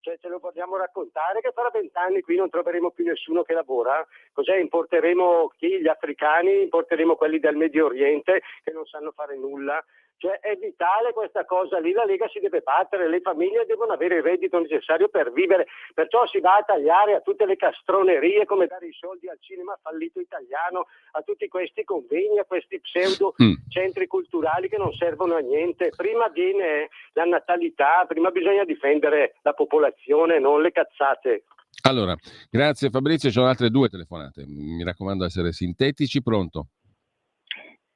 Cioè, ce lo vogliamo raccontare che fra 20 anni qui non troveremo più nessuno che lavora? Cos'è? Importeremo chi? Gli africani? Importeremo quelli del Medio Oriente che non sanno fare nulla? Cioè, è vitale questa cosa lì, la Lega si deve battere, le famiglie devono avere il reddito necessario per vivere, perciò si va a tagliare a tutte le castronerie come dare i soldi al cinema fallito italiano, a tutti questi convegni, a questi pseudo centri culturali che non servono a niente. Prima viene la natalità, prima bisogna difendere la popolazione, non le cazzate. Allora, grazie Fabrizio, ci sono altre 2 telefonate, mi raccomando essere sintetici. Pronto?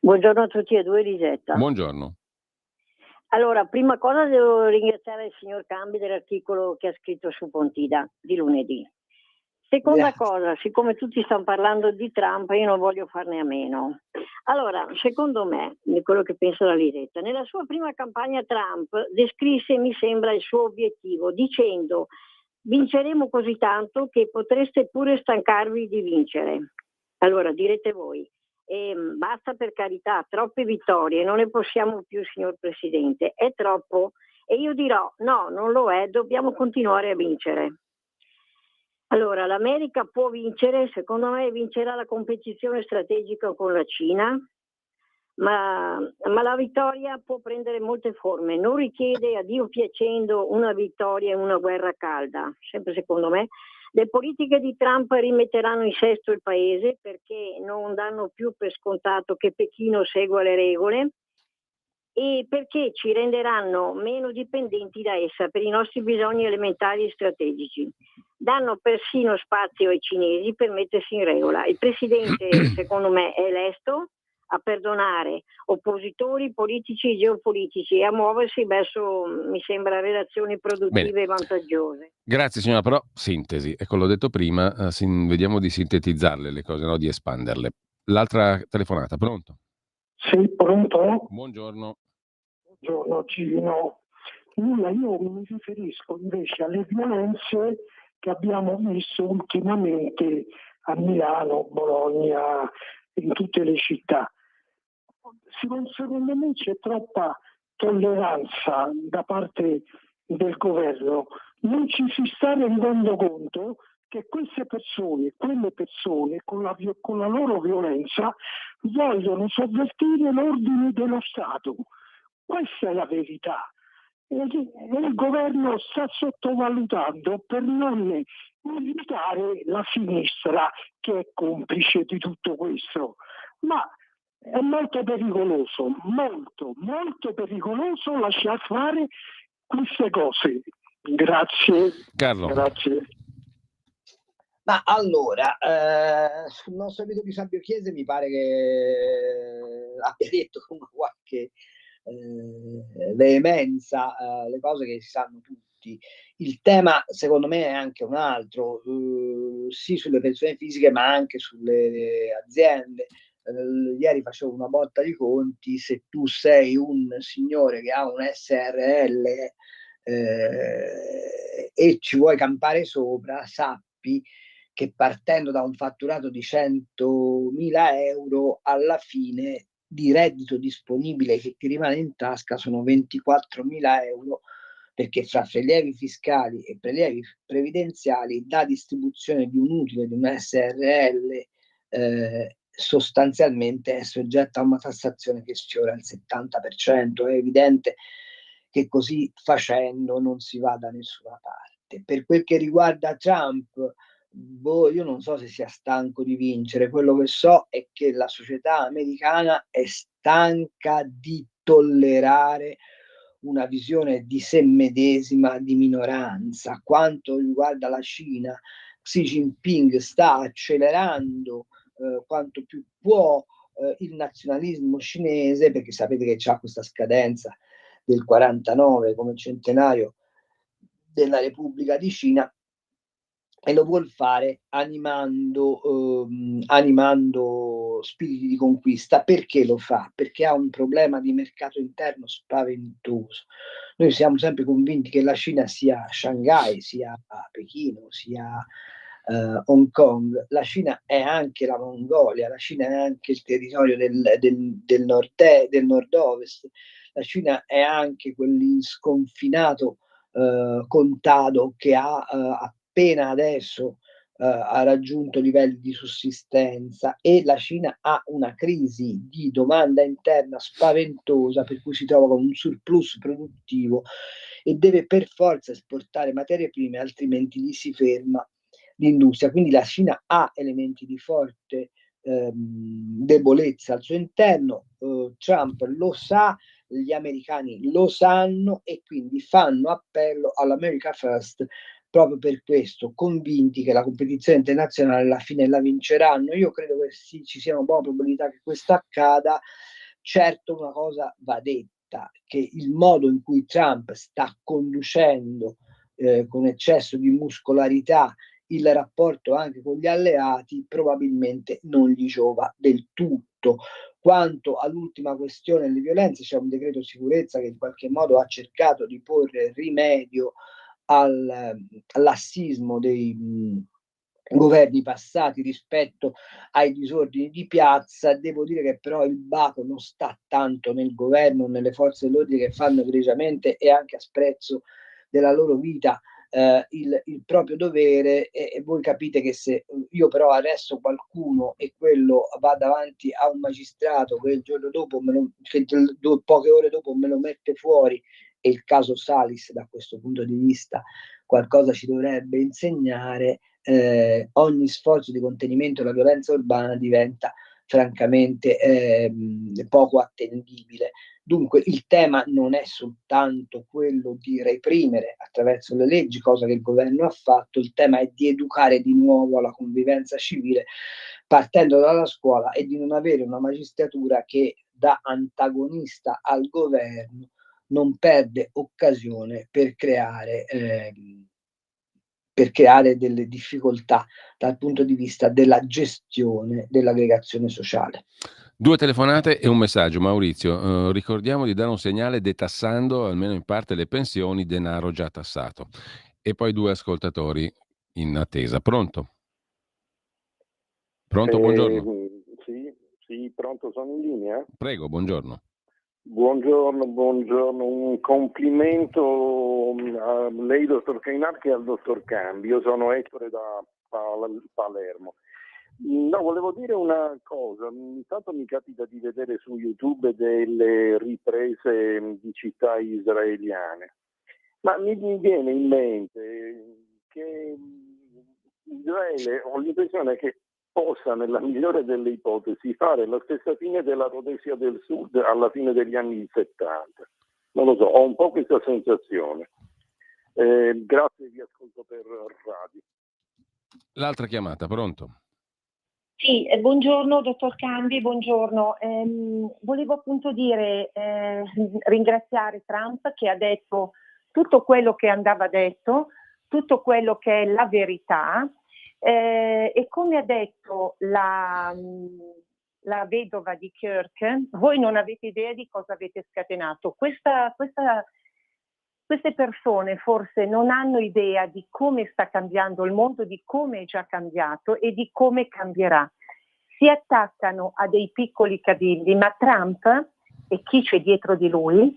Buongiorno a tutti e due, Lisetta. Buongiorno. Allora, prima cosa devo ringraziare il signor Cambi dell'articolo che ha scritto su Pontida di lunedì. Seconda cosa, siccome tutti stanno parlando di Trump, io non voglio farne a meno. Allora, secondo me, di quello che penso la Lisetta, nella sua prima campagna Trump descrisse, mi sembra, il suo obiettivo dicendo: vinceremo così tanto che potreste pure stancarvi di vincere. Allora, direte voi, basta, per carità, troppe vittorie, non ne possiamo più, signor Presidente, è troppo? E io dirò no, non lo è, dobbiamo continuare a vincere. Allora, l'America può vincere, secondo me vincerà la competizione strategica con la Cina, ma la vittoria può prendere molte forme, non richiede, a Dio piacendo, una vittoria in una guerra calda, sempre secondo me. Le politiche di Trump rimetteranno in sesto il paese perché non danno più per scontato che Pechino segua le regole e perché ci renderanno meno dipendenti da essa per i nostri bisogni elementari e strategici. Danno persino spazio ai cinesi per mettersi in regola. Il presidente, secondo me, è lesto a perdonare oppositori politici e geopolitici e a muoversi verso, mi sembra, relazioni produttive e vantaggiose. Grazie signora, però sintesi, ecco l'ho detto prima, vediamo di sintetizzarle le cose, no? Di espanderle. L'altra telefonata, pronto? Sì, pronto? Buongiorno. Buongiorno Gino. Io mi riferisco invece alle violenze che abbiamo visto ultimamente a Milano, Bologna, in tutte le città. Secondo me c'è troppa tolleranza da parte del governo, non ci si sta rendendo conto che queste persone, quelle persone con la loro violenza vogliono sovvertire l'ordine dello Stato. Questa è la verità. E il governo sta sottovalutando per non invitare la sinistra che è complice di tutto questo. Ma è molto pericoloso, molto pericoloso lasciar fare queste cose. Grazie. Carlo. Grazie. Ma allora, sul nostro amico di Sabbio Chiese mi pare che abbia detto con qualche veemenza le cose che si sanno tutti. Il tema, secondo me, è anche un altro, sì sulle persone fisiche, ma anche sulle aziende. Ieri facevo una botta di conti: se tu sei un signore che ha un SRL e ci vuoi campare sopra, sappi che partendo da un fatturato di 100.000 euro, alla fine di reddito disponibile che ti rimane in tasca sono 24.000 euro, perché fra prelievi fiscali e prelievi previdenziali, da distribuzione di un utile di una SRL, sostanzialmente è soggetta a una tassazione che sfiora il 70%. È evidente che così facendo non si va da nessuna parte. Per quel che riguarda Trump, io non so se sia stanco di vincere. Quello che so è che la società americana è stanca di tollerare una visione di sé medesima di minoranza. Quanto riguarda la Cina, Xi Jinping sta accelerando quanto più può il nazionalismo cinese, perché sapete che c'ha questa scadenza del 49 come centenario della Repubblica di Cina, e lo vuol fare animando spiriti di conquista. Perché lo fa? Perché ha un problema di mercato interno spaventoso. Noi siamo sempre convinti che la Cina sia Shanghai, sia Pechino, sia Hong Kong. La Cina è anche la Mongolia, la Cina è anche il territorio del nord-ovest, la Cina è anche quell'insconfinato contado che ha appena adesso ha raggiunto livelli di sussistenza, e la Cina ha una crisi di domanda interna spaventosa, per cui si trova con un surplus produttivo e deve per forza esportare materie prime, altrimenti gli si ferma l'industria. Quindi la Cina ha elementi di forte debolezza al suo interno. Trump lo sa, gli americani lo sanno, e quindi fanno appello all'America First proprio per questo, convinti che la competizione internazionale alla fine la vinceranno. Io credo che ci sia una buona probabilità che questo accada. Certo, una cosa va detta, che il modo in cui Trump sta conducendo con eccesso di muscolarità il rapporto anche con gli alleati probabilmente non gli giova del tutto. Quanto all'ultima questione delle violenze, c'è un decreto sicurezza che in qualche modo ha cercato di porre rimedio all'assismo dei governi passati rispetto ai disordini di piazza. Devo dire che però il baco non sta tanto nel governo, nelle forze dell'ordine, che fanno egregiamente e anche a sprezzo della loro vita il proprio dovere, e voi capite che se io però arresto qualcuno e quello va davanti a un magistrato che il giorno dopo poche ore dopo me lo mette fuori, e il caso Salis da questo punto di vista qualcosa ci dovrebbe insegnare, ogni sforzo di contenimento della violenza urbana diventa francamente poco attendibile. Dunque il tema non è soltanto quello di reprimere attraverso le leggi, cosa che il governo ha fatto, il tema è di educare di nuovo alla convivenza civile, partendo dalla scuola, e di non avere una magistratura che da antagonista al governo non perde occasione per creare delle difficoltà dal punto di vista della gestione dell'aggregazione sociale. 2 telefonate e un messaggio. Maurizio, ricordiamo di dare un segnale detassando almeno in parte le pensioni, denaro già tassato. E poi 2 ascoltatori in attesa. Pronto? Pronto, buongiorno. Sì, pronto, sono in linea? Prego, buongiorno. Buongiorno, un complimento a lei, dottor Cainarchi, e al dottor Cambi. Io sono Ettore da Palermo. No, volevo dire una cosa. Intanto mi capita di vedere su YouTube delle riprese di città israeliane, ma mi viene in mente che Israele, ho l'impressione che possa, nella migliore delle ipotesi, fare la stessa fine della Rhodesia del Sud alla fine degli anni 70. Non lo so, ho un po' questa sensazione. Grazie, vi ascolto per radio. L'altra chiamata, pronto? Sì, buongiorno dottor Cambi, buongiorno. Volevo appunto ringraziare Trump, che ha detto tutto quello che andava detto, tutto quello che è la verità, e come ha detto la vedova di Kirk, voi non avete idea di cosa avete scatenato. Questa Queste persone forse non hanno idea di come sta cambiando il mondo, di come è già cambiato e di come cambierà. Si attaccano a dei piccoli cavilli, ma Trump e chi c'è dietro di lui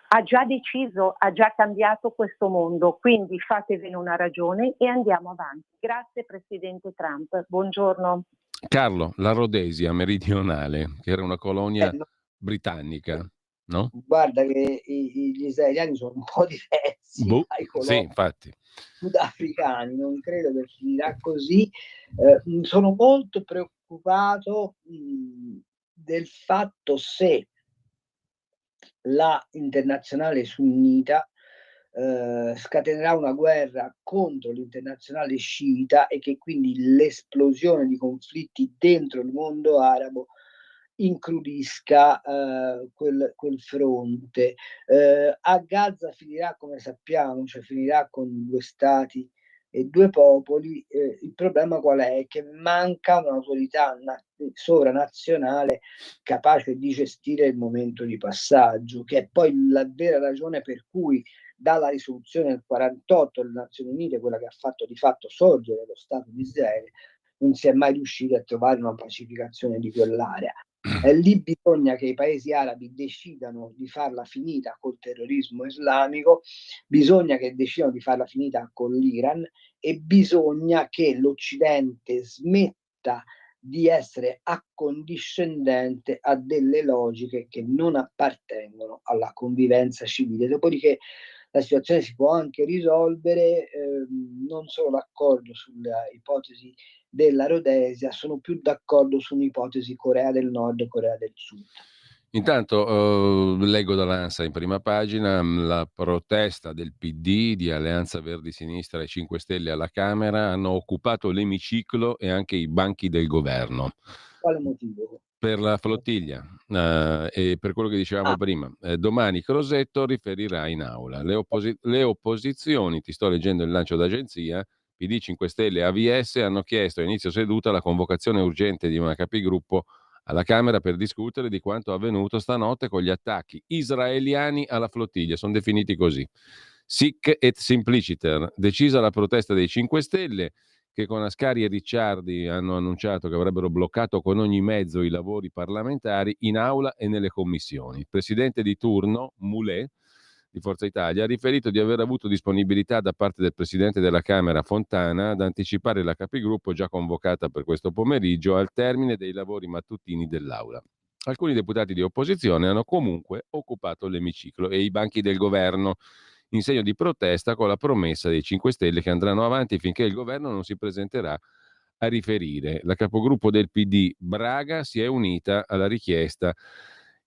ha già deciso, ha già cambiato questo mondo, quindi fatevene una ragione e andiamo avanti. Grazie Presidente Trump, buongiorno. Carlo, la Rhodesia meridionale, che era una colonia britannica, no? Guarda che gli israeliani sono un po' diversi dai Sì, coloni infatti. sudafricani, non credo che finirà così. Sono molto preoccupato del fatto se la internazionale sunnita scatenerà una guerra contro l'internazionale sciita e che quindi l'esplosione di conflitti dentro il mondo arabo incrudisca quel fronte. A Gaza finirà come sappiamo, cioè finirà con 2 stati e 2 popoli. Il problema qual è? Che manca un'autorità sovranazionale capace di gestire il momento di passaggio, che è poi la vera ragione per cui dalla risoluzione del 48 delle Nazioni Unite, quella che ha fatto di fatto sorgere lo Stato di Israele, non si è mai riusciti a trovare una pacificazione di quell'area. Lì bisogna che i paesi arabi decidano di farla finita col terrorismo islamico, bisogna che decidano di farla finita con l'Iran e bisogna che l'Occidente smetta di essere accondiscendente a delle logiche che non appartengono alla convivenza civile. Dopodiché la situazione si può anche risolvere, non sono d'accordo sulla ipotesi della Rhodesia, sono più d'accordo su un'ipotesi Corea del Nord e Corea del Sud. Intanto leggo dall'ANSA in prima pagina la protesta del PD di Alleanza Verdi Sinistra e 5 Stelle alla Camera hanno occupato l'emiciclo e anche i banchi del governo. Quale motivo? Per la flottiglia e per quello che dicevamo prima. Domani Crosetto riferirà in aula. Le opposizioni, ti sto leggendo il lancio d'agenzia, PD 5 Stelle e AVS hanno chiesto a inizio seduta la convocazione urgente di una capigruppo alla Camera per discutere di quanto avvenuto stanotte con gli attacchi israeliani alla flottiglia. Sono definiti così. Sic et simpliciter. Decisa la protesta dei 5 Stelle, che con Ascari e Ricciardi hanno annunciato che avrebbero bloccato con ogni mezzo i lavori parlamentari in aula e nelle commissioni. Il presidente di turno, Moulet, di Forza Italia, ha riferito di aver avuto disponibilità da parte del presidente della Camera, Fontana, ad anticipare la capigruppo già convocata per questo pomeriggio al termine dei lavori mattutini dell'Aula. Alcuni deputati di opposizione hanno comunque occupato l'emiciclo e i banchi del governo in segno di protesta, con la promessa dei 5 Stelle che andranno avanti finché il governo non si presenterà a riferire. La capogruppo del PD Braga si è unita alla richiesta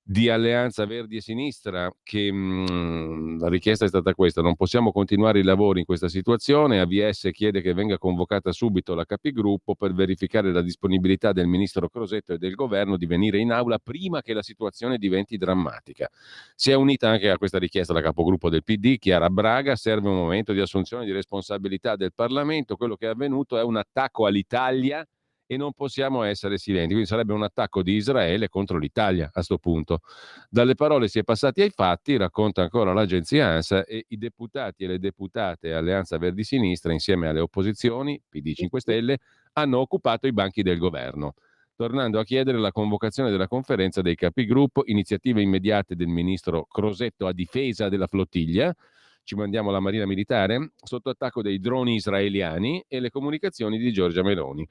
di Alleanza Verdi e Sinistra, che la richiesta è stata questa: non possiamo continuare i lavori in questa situazione. AVS chiede che venga convocata subito la capigruppo per verificare la disponibilità del ministro Crosetto e del governo di venire in aula prima che la situazione diventi drammatica. Si è unita anche a questa richiesta la capogruppo del PD, Chiara Braga. Serve un momento di assunzione di responsabilità del Parlamento. Quello che è avvenuto è un attacco all'Italia e non possiamo essere silenti, quindi sarebbe un attacco di Israele contro l'Italia a sto punto. Dalle parole si è passati ai fatti, racconta ancora l'agenzia ANSA, e i deputati e le deputate Alleanza Verdi Sinistra, insieme alle opposizioni, PD 5 Stelle, hanno occupato i banchi del governo, tornando a chiedere la convocazione della conferenza dei capigruppo, iniziative immediate del ministro Crosetto a difesa della flottiglia, ci mandiamo la Marina Militare, sotto attacco dei droni israeliani, e le comunicazioni di Giorgia Meloni.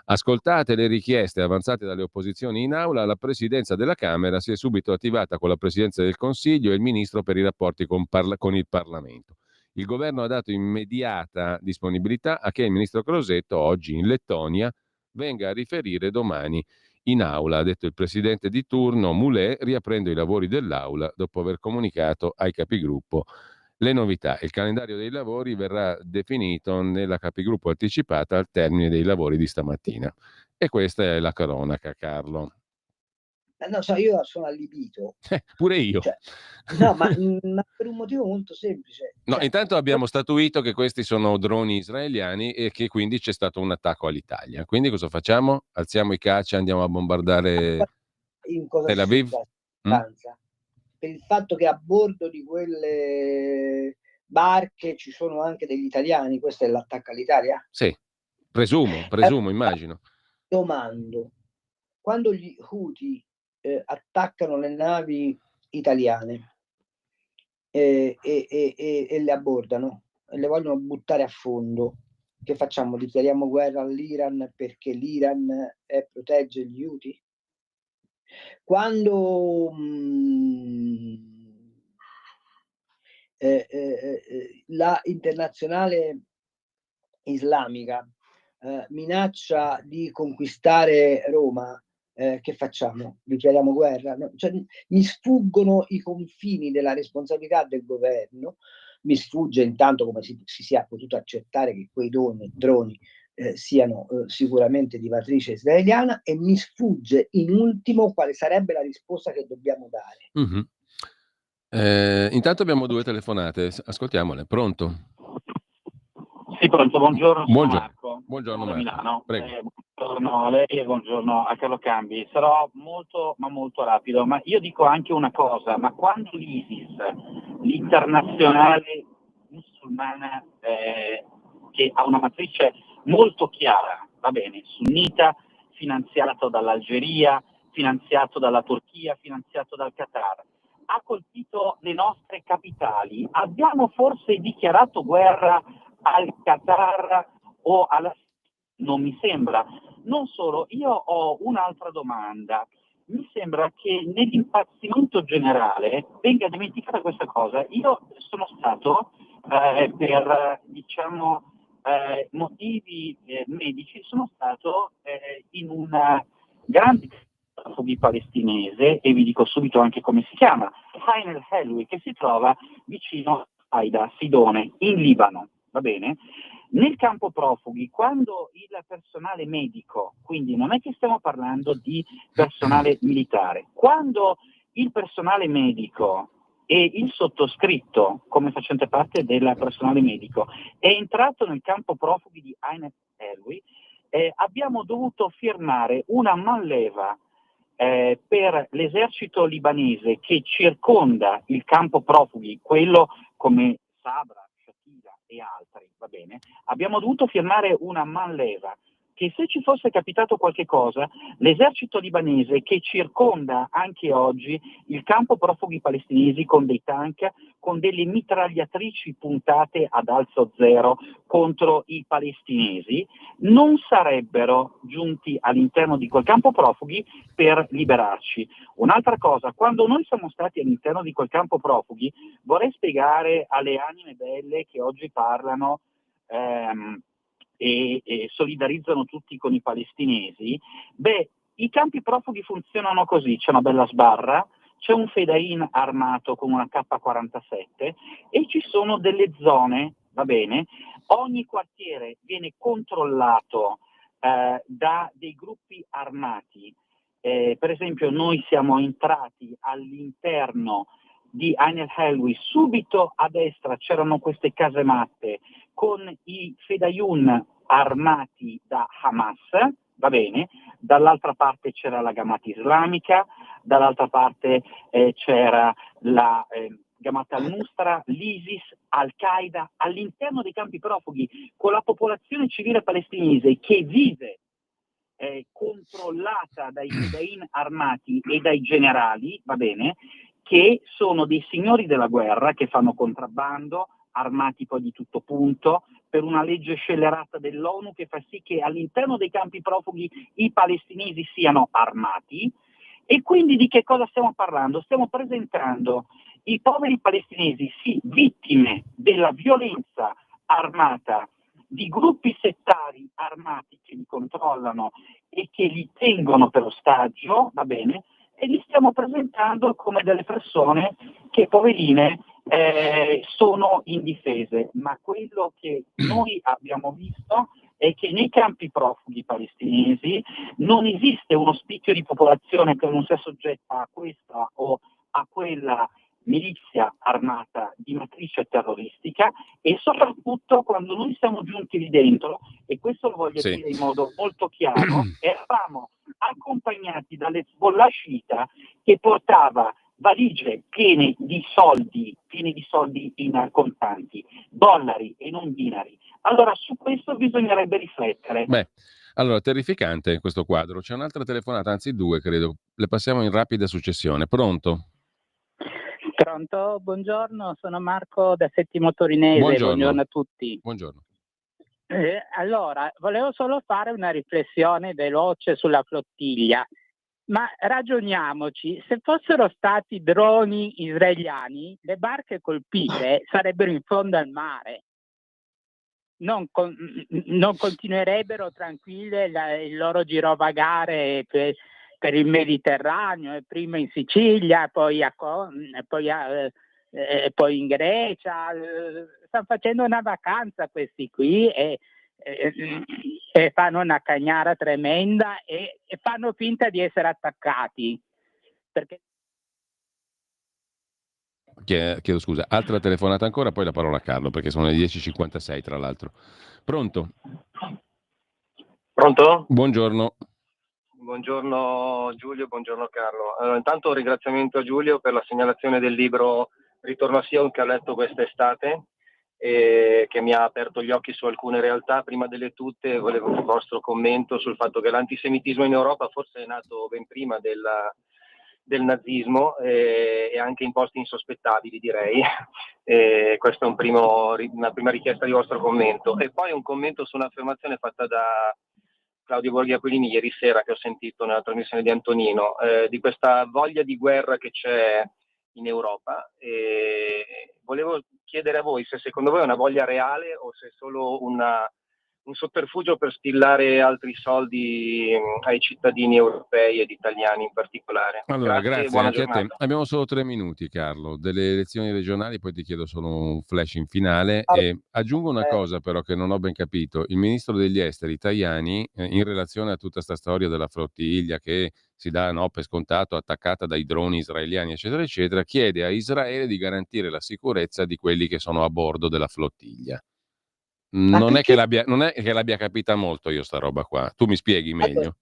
Ascoltate le richieste avanzate dalle opposizioni in aula, la presidenza della Camera si è subito attivata con la presidenza del Consiglio e il ministro per i rapporti con il Parlamento. Il governo ha dato immediata disponibilità a che il ministro Crosetto, oggi in Lettonia, venga a riferire domani in aula, ha detto il presidente di turno Moulet, riaprendo i lavori dell'aula dopo aver comunicato ai capigruppo le novità. Il calendario dei lavori verrà definito nella capigruppo anticipata al termine dei lavori di stamattina. E questa è la cronaca, Carlo. No, so, io sono allibito. Pure io. Cioè, no, ma per un motivo molto semplice. No, intanto abbiamo statuito che questi sono droni israeliani e che quindi c'è stato un attacco all'Italia. Quindi cosa facciamo? Alziamo i caccia, andiamo a bombardare Tel Aviv? Per il fatto che a bordo di quelle barche, ci sono anche degli italiani, questo è l'attacco all'Italia? Sì, presumo, immagino. Domando, quando gli Houthi attaccano le navi italiane e le abbordano e le vogliono buttare a fondo, che facciamo? Dichiariamo guerra all'Iran perché l'Iran protegge gli Houthi? Quando la internazionale islamica minaccia di conquistare Roma, che facciamo? Dichiariamo guerra? No? Cioè, mi sfuggono i confini della responsabilità del governo, mi sfugge intanto come si sia potuto accertare che quei droni siano sicuramente di matrice israeliana, e mi sfugge in ultimo quale sarebbe la risposta che dobbiamo dare. Intanto abbiamo 2 telefonate, ascoltiamole. Pronto? Sì, pronto, buongiorno, sono Marco. Buongiorno da Marco. Milano. Prego. Buongiorno a lei e buongiorno a Carlo Cambi. Sarò molto rapido, ma io dico anche una cosa, ma quando l'ISIS, l'internazionale musulmana, che ha una matrice molto chiara, va bene, sunnita, finanziato dall'Algeria, finanziato dalla Turchia, finanziato dal Qatar, ha colpito le nostre capitali, abbiamo forse dichiarato guerra al Qatar o alla... Non mi sembra. Non solo, io ho un'altra domanda. Mi sembra che nell'impazzimento generale venga dimenticata questa cosa. Io sono stato per motivi medici, sono stato in una grande di palestinese, e vi dico subito anche come si chiama, Ain el-Helwi, che si trova vicino a Aida, Sidone, in Libano, va bene? Nel campo profughi, quando il personale medico, quindi non è che stiamo parlando di personale militare, quando il personale medico e il sottoscritto, come facente parte del personale medico, è entrato nel campo profughi di Ain el-Helwi, abbiamo dovuto firmare una manleva per l'esercito libanese che circonda il campo profughi, quello come Sabra, Shatila e altri, va bene? Abbiamo dovuto firmare una manleva che, se ci fosse capitato qualche cosa, l'esercito libanese che circonda anche oggi il campo profughi palestinesi con dei tank, con delle mitragliatrici puntate ad alzo zero contro i palestinesi, non sarebbero giunti all'interno di quel campo profughi per liberarci. Un'altra cosa, quando noi siamo stati all'interno di quel campo profughi, vorrei spiegare alle anime belle che oggi parlano e solidarizzano tutti con i palestinesi, i campi profughi funzionano così: c'è una bella sbarra, c'è un fedain armato con una K47 e ci sono delle zone, va bene? Ogni quartiere viene controllato da dei gruppi armati. Per esempio, noi siamo entrati all'interno di Ain el-Helwi, subito a destra c'erano queste casematte con i fedayun armati da Hamas, va bene, dall'altra parte c'era la Gamata islamica, dall'altra parte c'era la Gamata al-Nusra, l'ISIS, Al-Qaeda, all'interno dei campi profughi, con la popolazione civile palestinese che vive controllata dai fedain armati e dai generali, va bene, che sono dei signori della guerra che fanno contrabbando, armati poi di tutto punto, per una legge scellerata dell'ONU che fa sì che all'interno dei campi profughi i palestinesi siano armati. E quindi di che cosa stiamo parlando? Stiamo presentando i poveri palestinesi, sì, vittime della violenza armata di gruppi settari armati che li controllano e che li tengono per ostaggio, va bene, e li stiamo presentando come delle persone che, poverine, sono indifese. Ma quello che noi abbiamo visto è che nei campi profughi palestinesi non esiste uno spicchio di popolazione che non sia soggetta a questa o a quella milizia armata di matrice terroristica, e soprattutto quando noi siamo giunti lì dentro, e questo lo voglio dire in modo molto chiaro, eravamo accompagnati dall'Hezbollah sciita che portava valigie piene di soldi, pieni di soldi in contanti, dollari e non dinari. Allora su questo bisognerebbe riflettere. Beh, allora, terrificante questo quadro. C'è un'altra telefonata, anzi due, credo. Le passiamo in rapida successione. Pronto? Pronto? Buongiorno, sono Marco da Settimo Torinese. Buongiorno. A tutti. Buongiorno. Allora, volevo solo fare una riflessione veloce sulla flottiglia. Ma ragioniamoci, se fossero stati droni israeliani, le barche colpite sarebbero in fondo al mare. Non continuerebbero tranquille il loro girovagare per il Mediterraneo, prima in Sicilia, poi in Grecia. Stanno facendo una vacanza questi qui e fanno una cagnara tremenda e fanno finta di essere attaccati. Perché... Chiedo scusa. Altra telefonata ancora, poi la parola a Carlo, perché sono le 10:56 tra l'altro. Pronto? Pronto? Buongiorno. Buongiorno Giulio, buongiorno Carlo. Allora, intanto un ringraziamento a Giulio per la segnalazione del libro Ritorno a Sion che ho letto quest'estate e che mi ha aperto gli occhi su alcune realtà. Prima delle tutte volevo un vostro commento sul fatto che l'antisemitismo in Europa forse è nato ben prima del nazismo e anche in posti insospettabili, direi. Questa è una prima richiesta di vostro commento. E poi un commento su un'affermazione fatta da Claudio Borghi Aquilini ieri sera, che ho sentito nella trasmissione di Antonino, di questa voglia di guerra che c'è in Europa. Volevo chiedere a voi se secondo voi è una voglia reale o se è solo un sotterfugio per spillare altri soldi ai cittadini europei ed italiani in particolare. Allora, grazie buona anche giornata. a te. Abbiamo solo 3 minuti, Carlo, delle elezioni regionali, poi ti chiedo solo un flash in finale. E aggiungo una cosa però che non ho ben capito. Il ministro degli esteri Tajani, in relazione a tutta questa storia della flottiglia che si dà per scontato, attaccata dai droni israeliani, eccetera, eccetera, chiede a Israele di garantire la sicurezza di quelli che sono a bordo della flottiglia. Non è che l'abbia capita molto io sta roba qua. Tu mi spieghi meglio.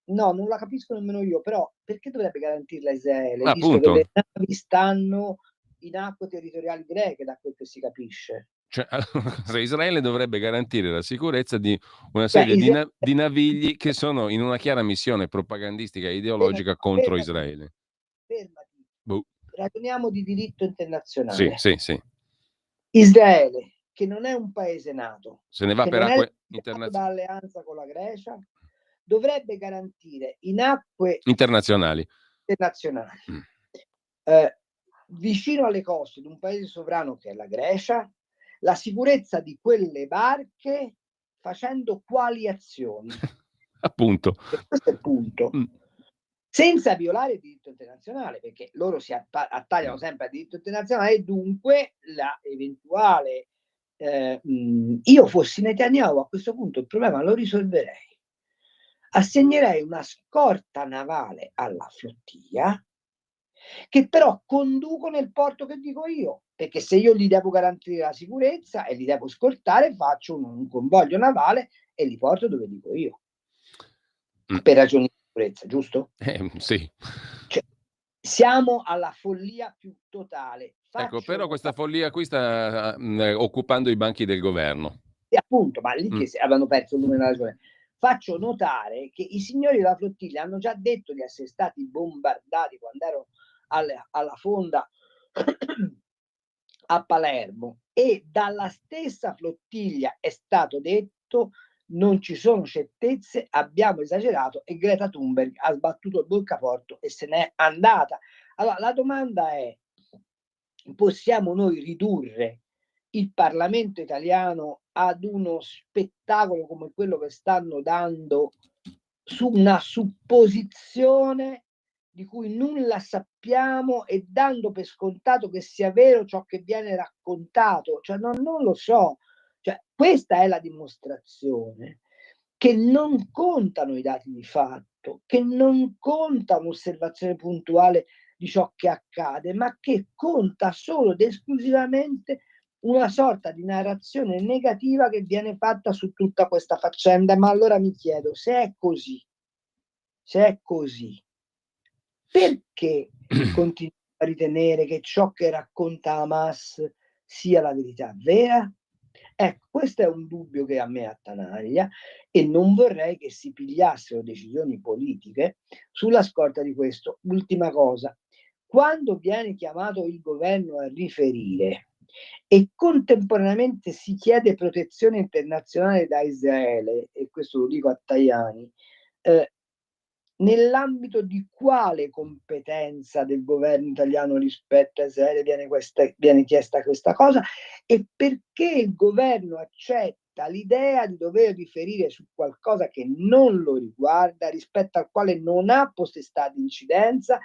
No, non la capisco nemmeno io, però perché dovrebbe garantirla Israele, visto Appunto. che le navi stanno in acque territoriali greche, da quel che si capisce? Cioè, se Israele dovrebbe garantire la sicurezza di una serie di navigli che sono in una chiara missione propagandistica e ideologica contro Israele. Fermati. Boh. Ragioniamo di diritto internazionale. Sì. Internazionale, che non è un paese NATO, se ne va che per non acque è internazionali. dall'alleanza con la Grecia, dovrebbe garantire in acque internazionali vicino alle coste di un paese sovrano che è la Grecia, la sicurezza di quelle barche facendo quali azioni? Appunto. E questo è il punto. Senza violare il diritto internazionale, perché loro si attagliano sempre al diritto internazionale e dunque la eventuale io fossi Netanyahu a questo punto il problema lo risolverei. Assegnerei una scorta navale alla flottiglia che però conduco nel porto che dico io, perché se io gli devo garantire la sicurezza e li devo scortare, faccio un convoglio navale e li porto dove dico io, per ragioni di sicurezza, giusto? Sì. Cioè, siamo alla follia più totale. Ecco, però questa follia qui sta occupando i banchi del governo. E appunto, ma lì che avevano perso il nome della ragione. Faccio notare che i signori della flottiglia hanno già detto di essere stati bombardati quando ero alla fonda a Palermo e dalla stessa flottiglia è stato detto non ci sono certezze, abbiamo esagerato e Greta Thunberg ha sbattuto il boccaporto e se n'è andata. Allora la domanda è: possiamo noi ridurre il Parlamento italiano ad uno spettacolo come quello che stanno dando su una supposizione di cui nulla sappiamo e dando per scontato che sia vero ciò che viene raccontato? Cioè non lo so. Cioè, questa è la dimostrazione che non contano i dati di fatto, che non conta un'osservazione puntuale di ciò che accade, ma che conta solo ed esclusivamente una sorta di narrazione negativa che viene fatta su tutta questa faccenda. Ma allora mi chiedo, se è così, perché continua a ritenere che ciò che racconta Hamas sia la verità vera? Ecco, questo è un dubbio che a me attanaglia e non vorrei che si pigliassero decisioni politiche sulla scorta di questo. Ultima cosa, quando viene chiamato il governo a riferire e contemporaneamente si chiede protezione internazionale da Israele, e questo lo dico a Tajani, nell'ambito di quale competenza del governo italiano rispetto a Israele viene chiesta questa cosa, e perché il governo accetta l'idea di dover riferire su qualcosa che non lo riguarda, rispetto al quale non ha potestà di incidenza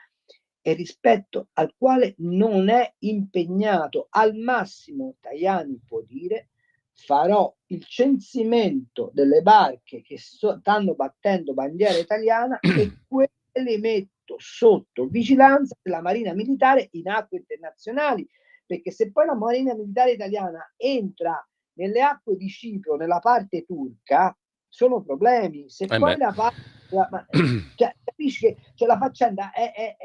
e rispetto al quale non è impegnato. Al massimo Tajani può dire: farò il censimento delle barche che stanno battendo bandiera italiana e quelle le metto sotto vigilanza della Marina Militare in acque internazionali, perché se poi la Marina Militare italiana entra nelle acque di Cipro, nella parte turca, sono problemi. Se poi la parte... cioè, capisci che cioè, la faccenda è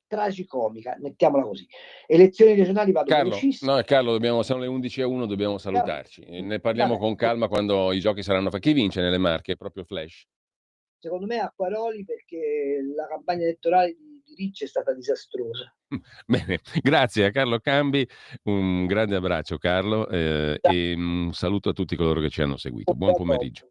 tragicomica, mettiamola così. Elezioni regionali vado velocissimo. No, Carlo, sono le 11:01, dobbiamo salutarci. Ne parliamo con calma quando i giochi saranno fatti. Chi vince nelle Marche? Proprio flash. Secondo me Acquaroli, perché la campagna elettorale di Ricci è stata disastrosa. Bene, grazie a Carlo Cambi, un grande abbraccio Carlo e un saluto a tutti coloro che ci hanno seguito. Buon pomeriggio.